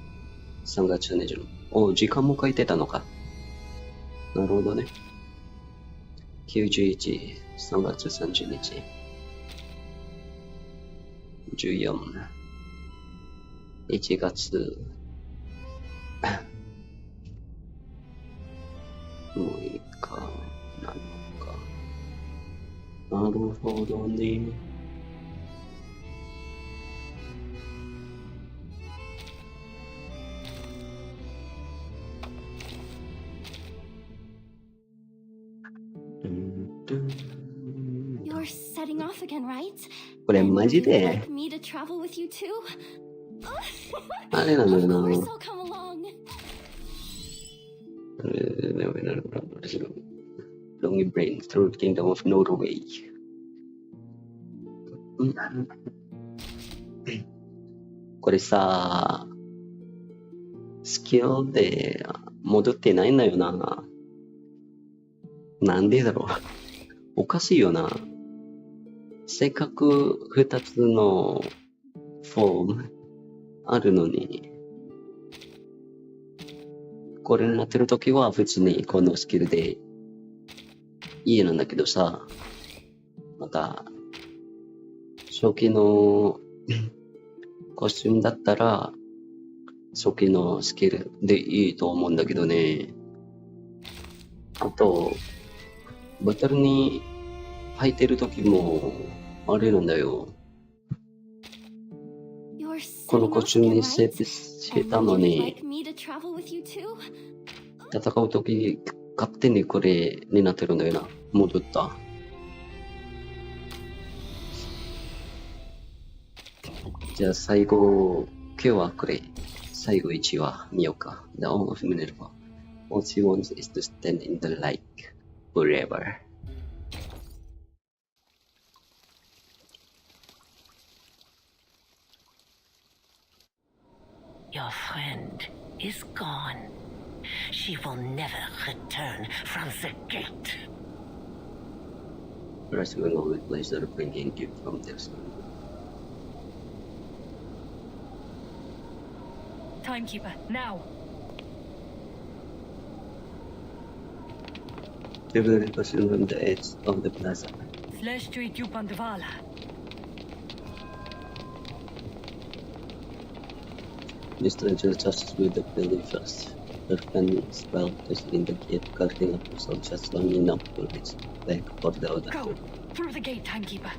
3月20日時間も書いてたのかなるほどね91 3月30日14 1月もういいかなのかなるほどねYou're setting off again, right? これマジで Like me to travel with you too? あれなのよな Of course I'll come along. Lonely Brain through the Kingdom of Norway. これさ、スキルで戻ってないんだよな。なんでだろう。おかしいよな。せっかく2つのフォームあるのに、これになってるときは普通にこのスキルでいいなんだけどさ、また、初期のコスチュームだったら、初期のスキルでいいと思うんだけどね。あと、バトルに入ってるときも、あれなんだよ。このコスチュームに設定したのに、戦うとき、勝手にこれになってるんだよな。戻った。じゃあ最後、今日はこれ、最後1話見ようか。The All of Minerva. All she wants is to stand in the light forever. Your friend is gone. She will never return from the gate. First, we will replace the bringing gift from this. Timekeeper, now! We will reposition from the edge of the plaza. Slash Street Jupandavala. Destroy your justice with the building first. Your fan spell is in the gate, guarding up yourself just long enough to reach back for the other. Go! Through the gate, Timekeeper.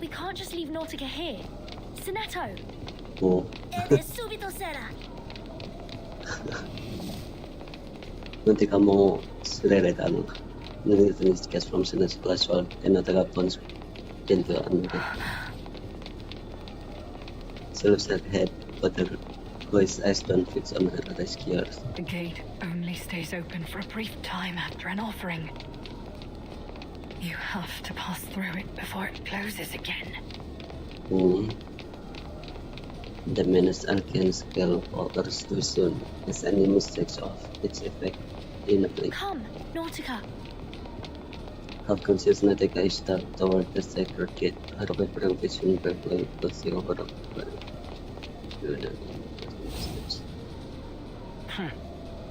We can't just leave Nautica here. Sonetto! Oh. Subito sera! なんてかもう、すれられたの。Nothing is cast from Sinner's Flash or another weapons into another. Serves her head, but her voice as one fits on her other skiers. The gate only stays open for a brief time after an offering. You have to pass through it before it closes again. The menace arcane spell falters too soon, as any mistakes off its effect in a blink. Come, Nautica! Half-conscious Nautica is started toward the sacred gate, her weapon vision briefly closing over the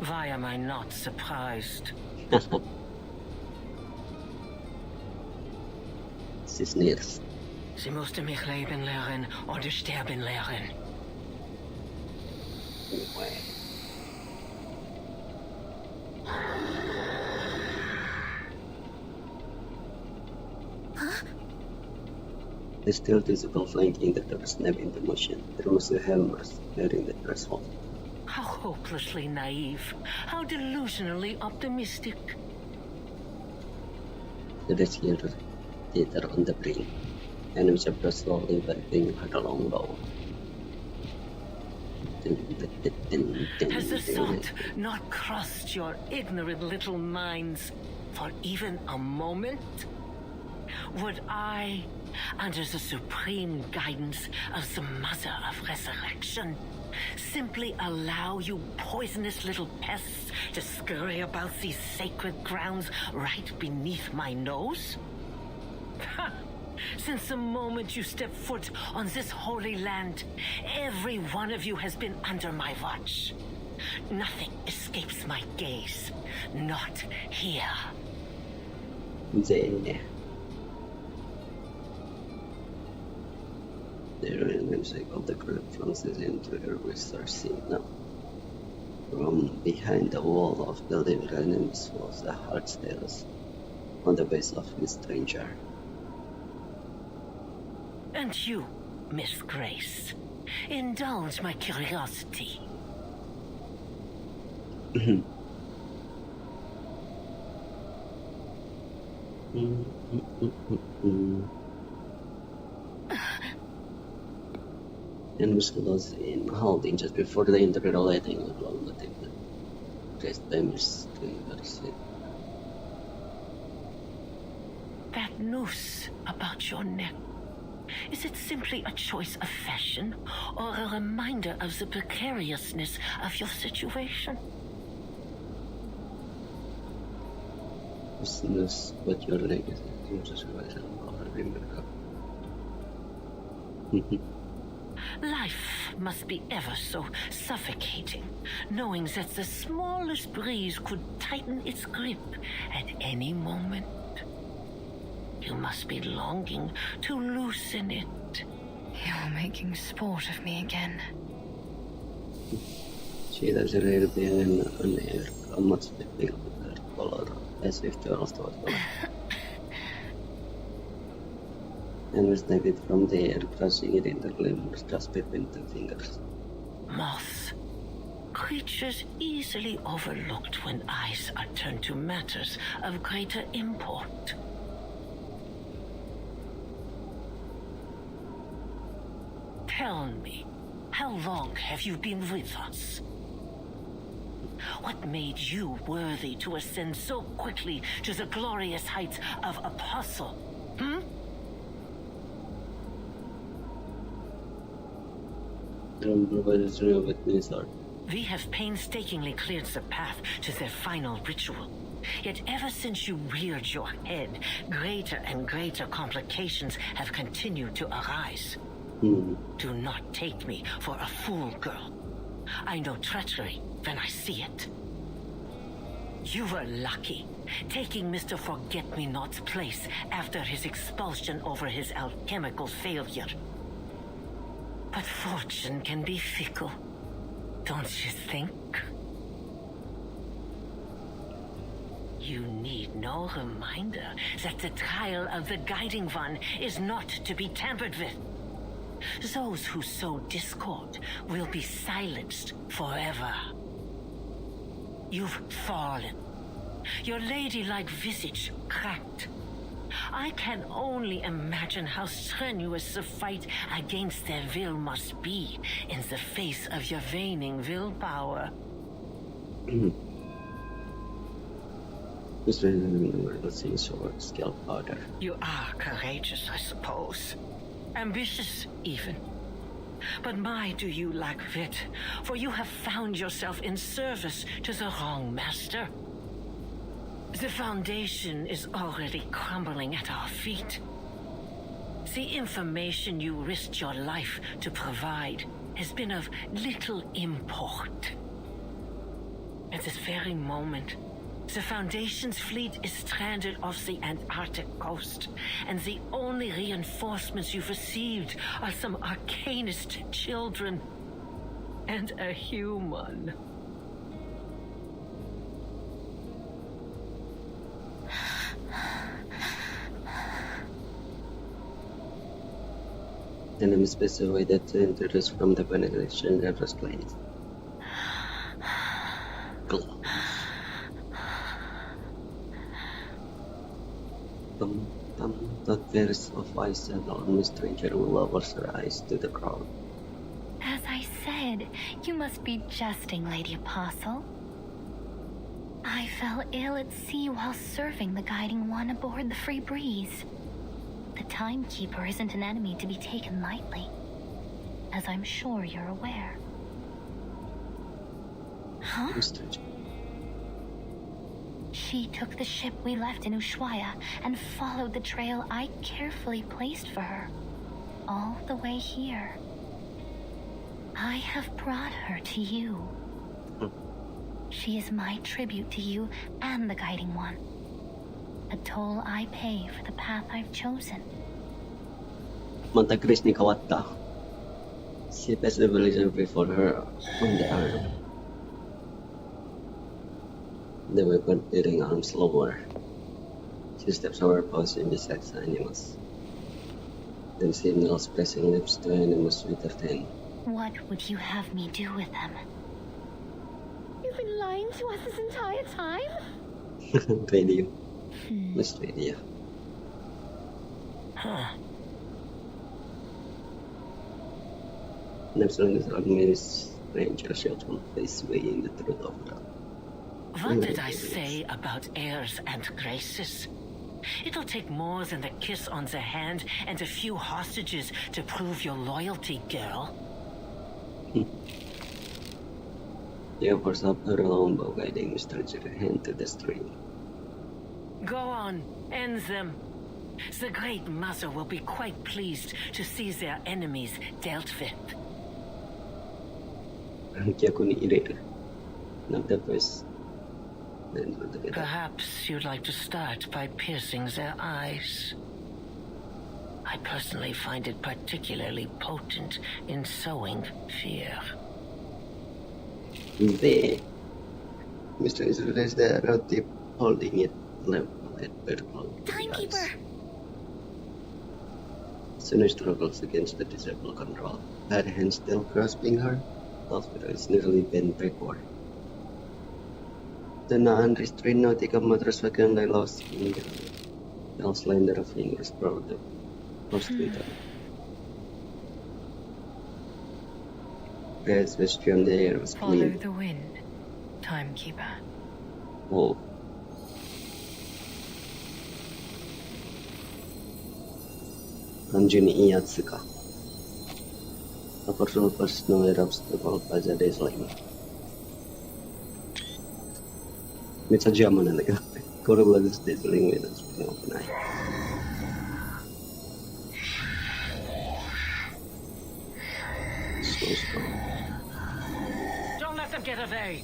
Why am I not surprised? Sie sneers. Sie musste mich leben lernen oder sterben lernen. The still visible flanking the door snap into motion. There was a hammers nearing the threshold. How hopelessly naive. How delusionally optimistic. The rescue theater on the brink. Enemies approach slowly, backing her along low. Has the thought not crossed your ignorant little minds for even a moment? Would I, under the supreme guidance of the Mother of Resurrection, simply allow you poisonous little pests to scurry about these sacred grounds right beneath my nose? Since the moment you stepped foot on this holy land, every one of you has been under my watch. Nothing escapes my gaze. Not here. The music of the group flounces into the wizard scene now. From behind the wall of building enemies was a hard stairs on the base of the stranger. And you, Miss Grace, indulge my curiosity. And was close in holding just before the interpreter lighting along the table. stress times fingers. That noose about your neck, is it simply a choice of fashion or a reminder of the precariousness of your situation? Business, but your leg is Life must be ever so suffocating, knowing that the smallest breeze could tighten its grip at any moment. You must be longing to loosen it. You're making sport of me again. Siitä se reiltiin air ammattipilkkuja color as if to also and was naked from the air, crushing it in the glimmers just between the fingers. Moths. Creatures easily overlooked when eyes are turned to matters of greater import. Tell me, how long have you been with us? What made you worthy to ascend so quickly to the glorious heights of apostle? We have painstakingly cleared the path to their final ritual. Yet ever since you reared your head, greater and greater complications have continued to arise. Do not take me for a fool, girl. I know treachery when I see it. You were lucky, taking Mr. Forget-Me-Not's place after his expulsion over his alchemical failure. But fortune can be fickle, don't you think? You need no reminder that the trial of the Guiding One is not to be tampered with. Those who sow discord will be silenced forever. You've fallen. Your ladylike visage cracked. I can only imagine how strenuous the fight against their will must be in the face of your waning willpower. This is short scale powder. You are courageous, I suppose. Ambitious, even. But my, do you lack wit, for you have found yourself in service to the wrong master. The foundation is already crumbling at our feet. The information you risked your life to provide has been of little import. At this very moment, the Foundation's fleet is stranded off the Antarctic coast, and the only reinforcements you've received are some arcanist children and a human. The name specified to introduce from the penetration in the first place. The tears of ice and on stranger will lowers her eyes to the ground. As I said, you must be jesting, Lady Apostle. I fell ill at sea while serving the Guiding One aboard the Free Breeze. The Timekeeper isn't an enemy to be taken lightly, as I'm sure you're aware. Huh? She took the ship we left in Ushuaia and followed the trail I carefully placed for her, all the way here. I have brought her to you. She is my tribute to you and the Guiding One. A toll I pay for the path I've chosen. Monta Krishni kawatta. She passed the religion before her on the arm. The weapon bearing arms lower. She steps over posing beside the animals. Then signals pressing lips to animals with her tongue. What would you have me do with them? You've been lying to us this entire time? Radio. Miss Radio. Next one is Miss Ranger shot on face weighing the truth of her. What did I say about airs and graces? It'll take more than a kiss on the hand and a few hostages to prove your loyalty, girl. The offers up her longbow, guiding Mr. Hand to the stream. Go on, end them. The Great Mother will be quite pleased to see their enemies dealt with. 逆に入れる。なんてです。Perhaps you'd like to start by piercing their eyes. I personally find it particularly potent in sowing fear. There. Mr. Israel is there, Roti, holding it level at purple. Timekeeper! Sunu struggles against the disable control. Her hand still grasping her. Hospital is nearly bent backward. The unrestrained Nautica mutters again like lost finger. Now slender fingers brought the hospital. There's question there was Follow clean. the wind, timekeeper. Oh. Hanji ni iyatsu ka. A personal erupts the world by the day's lightning. めっちゃジャーマンなんだけど、これはですね、リングなんですけど、危ない。そうそう。Don't let them get away!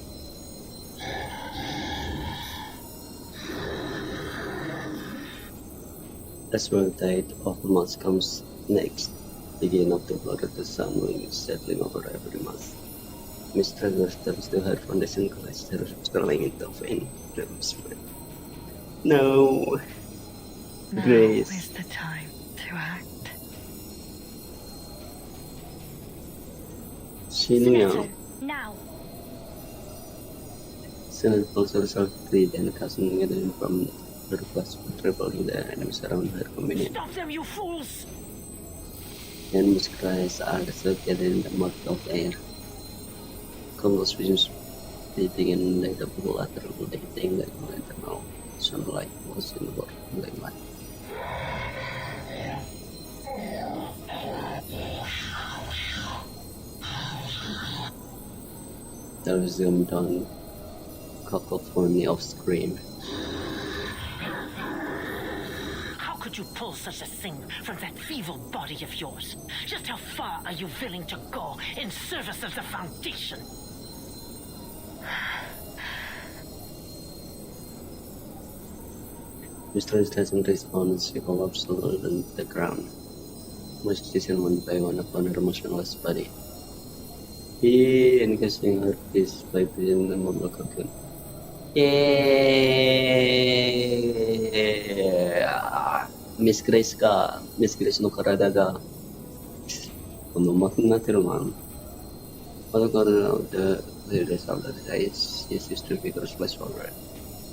That's where the tide of the month comes next. Begin of the blood of the sun wings settling over every month. Mr. Gustavs to her foundation collects her sterling into in dreams. No. Now Grace. is the time to act. Sinetto, now! Senate pulls herself free and casting again from her quest for tripling the enemies around her community. Stop them, you fools! Enemies' cries are circled in the mud of air. Countless visions beating in like the lateral dating like eternal sunlight was in the world like light. There was zoomed on cacophony of scream. How could you pull such a thing from that feeble body of yours? Just how far are you willing to go in service of the Foundation? Mr. doesn't respond, she collapses on the ground. Much decision one by one upon her motionless body. He engaging her peace by being the moonlock cocoon. Miss Grace が、Miss Grace の体が、この膜になってるマン。Other corner of the result of the eyes, his sister figures flash forward.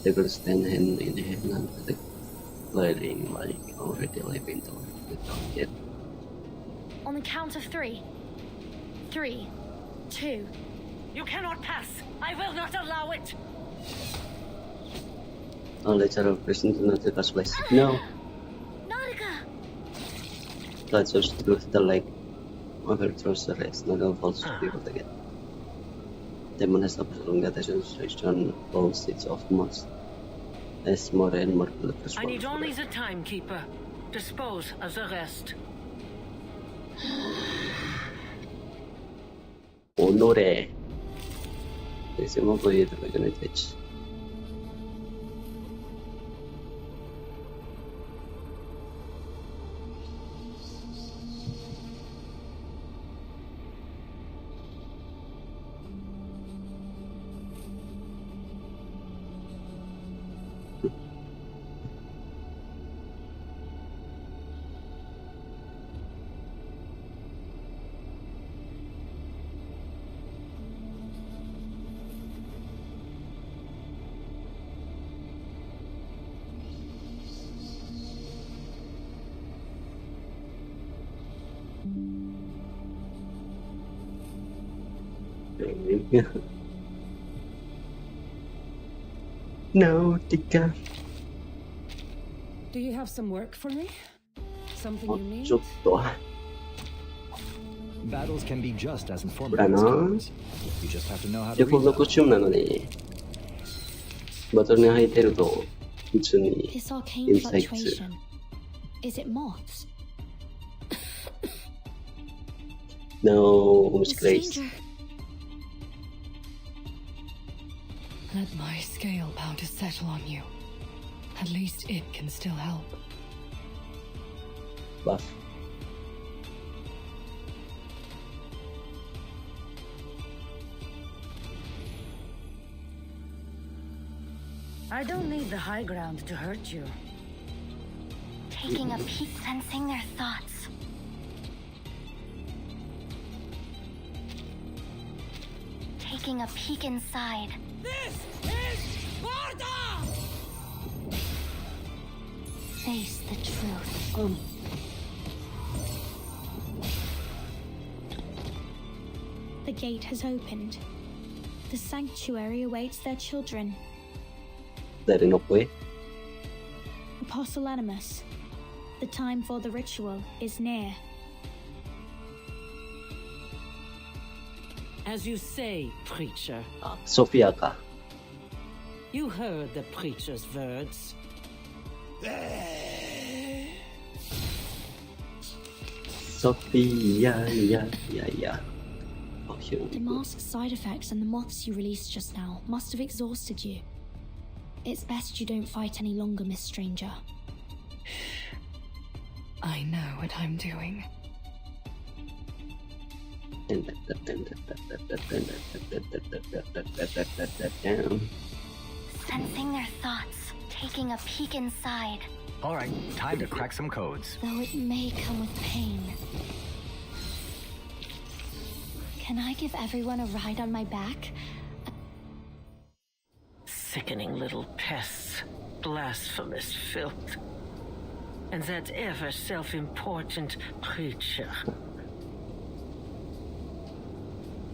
The girl stand hand in hand under the gliding like already living to the top yet. On the count of 3. 3, 2. You cannot pass! I will not allow it! All the child person to not take us place. No! Nautica! That's just through the leg. Over throws the legs, not all falls to people again. Demon has absolute attention all seats of moss. As more and more I need only the timekeeper. Dispose of the rest. Onore! Ese mo puede ir a la Twitch. Nautica. Do you have some work for me? Something you need? ちょっと Battles can be just as informative だ as な。 codes. You just have to know how to デフォル read ト them. コスチュームなのに、バトルに入ってると、普通に This arcane insights. fluctuation. Is it moths? No, Miss It's Grace. danger. Let my scale powder settle on you. At least it can still help. Buff. I don't need the high ground to hurt you. Taking a peek, sensing their thoughts. Taking a peek inside. Face the truth. The gate has opened. The sanctuary awaits their children. 誰の声 Apostle Animus. The time for the ritual is near. As you say, preacher, あ、ソフィアか。 you heard the preacher's words. ソフィア、いや。Oh, here we The go. mask's side effects and the moths you released just now must have exhausted you. It's best you don't fight any longer, Miss Stranger. I know what I'm doing. Sensing their thoughts. Taking a peek inside. All right, time to crack some codes. Though it may come with pain. Can I give everyone a ride on my back? Sickening little pests, blasphemous filth. And that ever self-important preacher.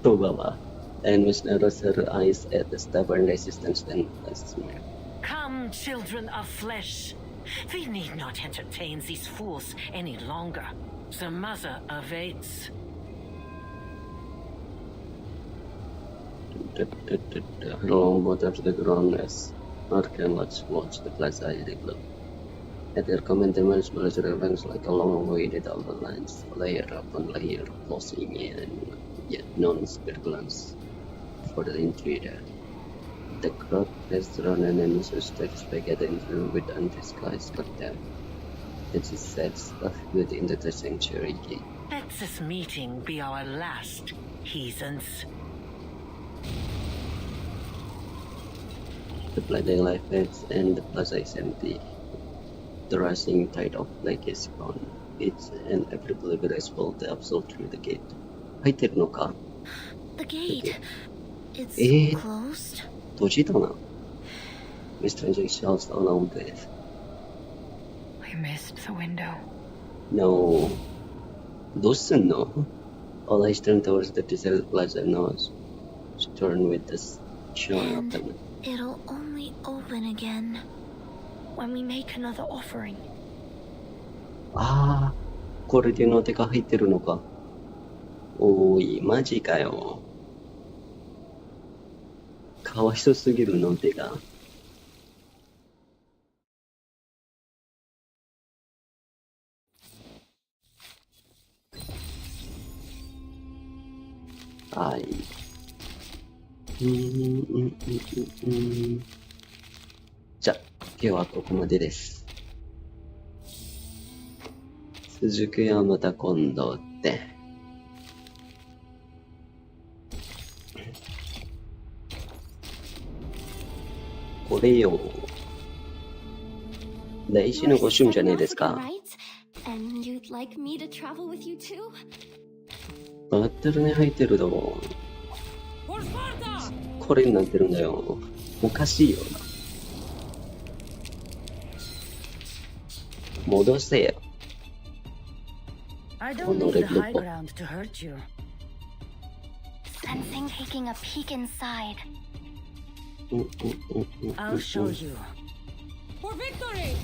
そうだわ。And Miss noticed her eyes at the stubborn resistance then smiled. Come, children of flesh. We need not entertain these fools any longer. The mother awaits. Her long bottom to the ground as Arkan watched the glass eyes glow. At their commandments, military ranks like a long-awaited avalanche, layer upon layer, closing in, yet non-spirituals for the intruder. The crowd has run an enormous steps back at the intruder with undisguised contempt. It is said stuff good into the sanctuary gate. Let this meeting be our last, heathens. The bloody life fades and the plaza is empty. The rising tide of black is gone. It's an every believer is pulled the absolute through the gate. 入ってるのか The gate. It's Eh? closed. 閉じたな。Mr. J shouts along with We missed the window. No. どうすんの All eyes turn towards the deserted plaza nose. Turn with the shore of them. It'll only open again when we make another offering. ああ、これでの手が入ってるのか。おーい、マジかよ。かわいそすぎるの手が。はい。じゃあ、今日はここまでです。続きはまた今度って。これよ。来週のご趣味じゃないですか。 And you'd like me to travel with you too? バトルに入ってると、これになってるんだよ。おかしいよな。戻せよ。 I don't need the high ground to hurt you. Sensing taking a peek inside. I'll show you. For victory!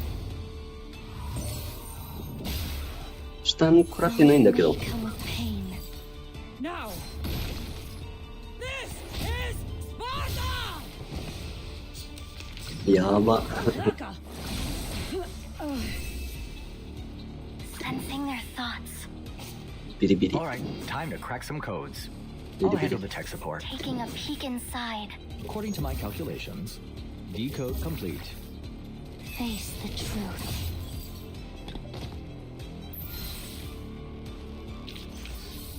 下に食らってないんだけど。 Come with pain. Now! This is Sparta! やば。 Raka! Sensing their thoughts. ビリビリ。 All right, time to crack some codes. ビ I'll リビ handle リ。 the tech support. Taking a peek inside. According to my calculations, decode complete. Face the truth.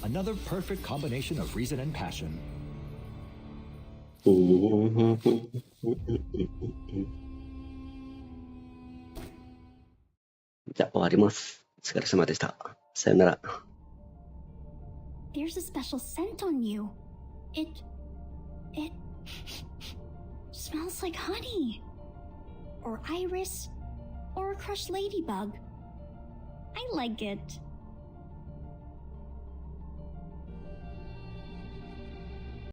Another perfect combination of reason and passion. じゃあ終わります。お疲れ様でした。さよなら。There's a special scent on you. It smells like honey. Or iris. Or a crushed ladybug. I like it.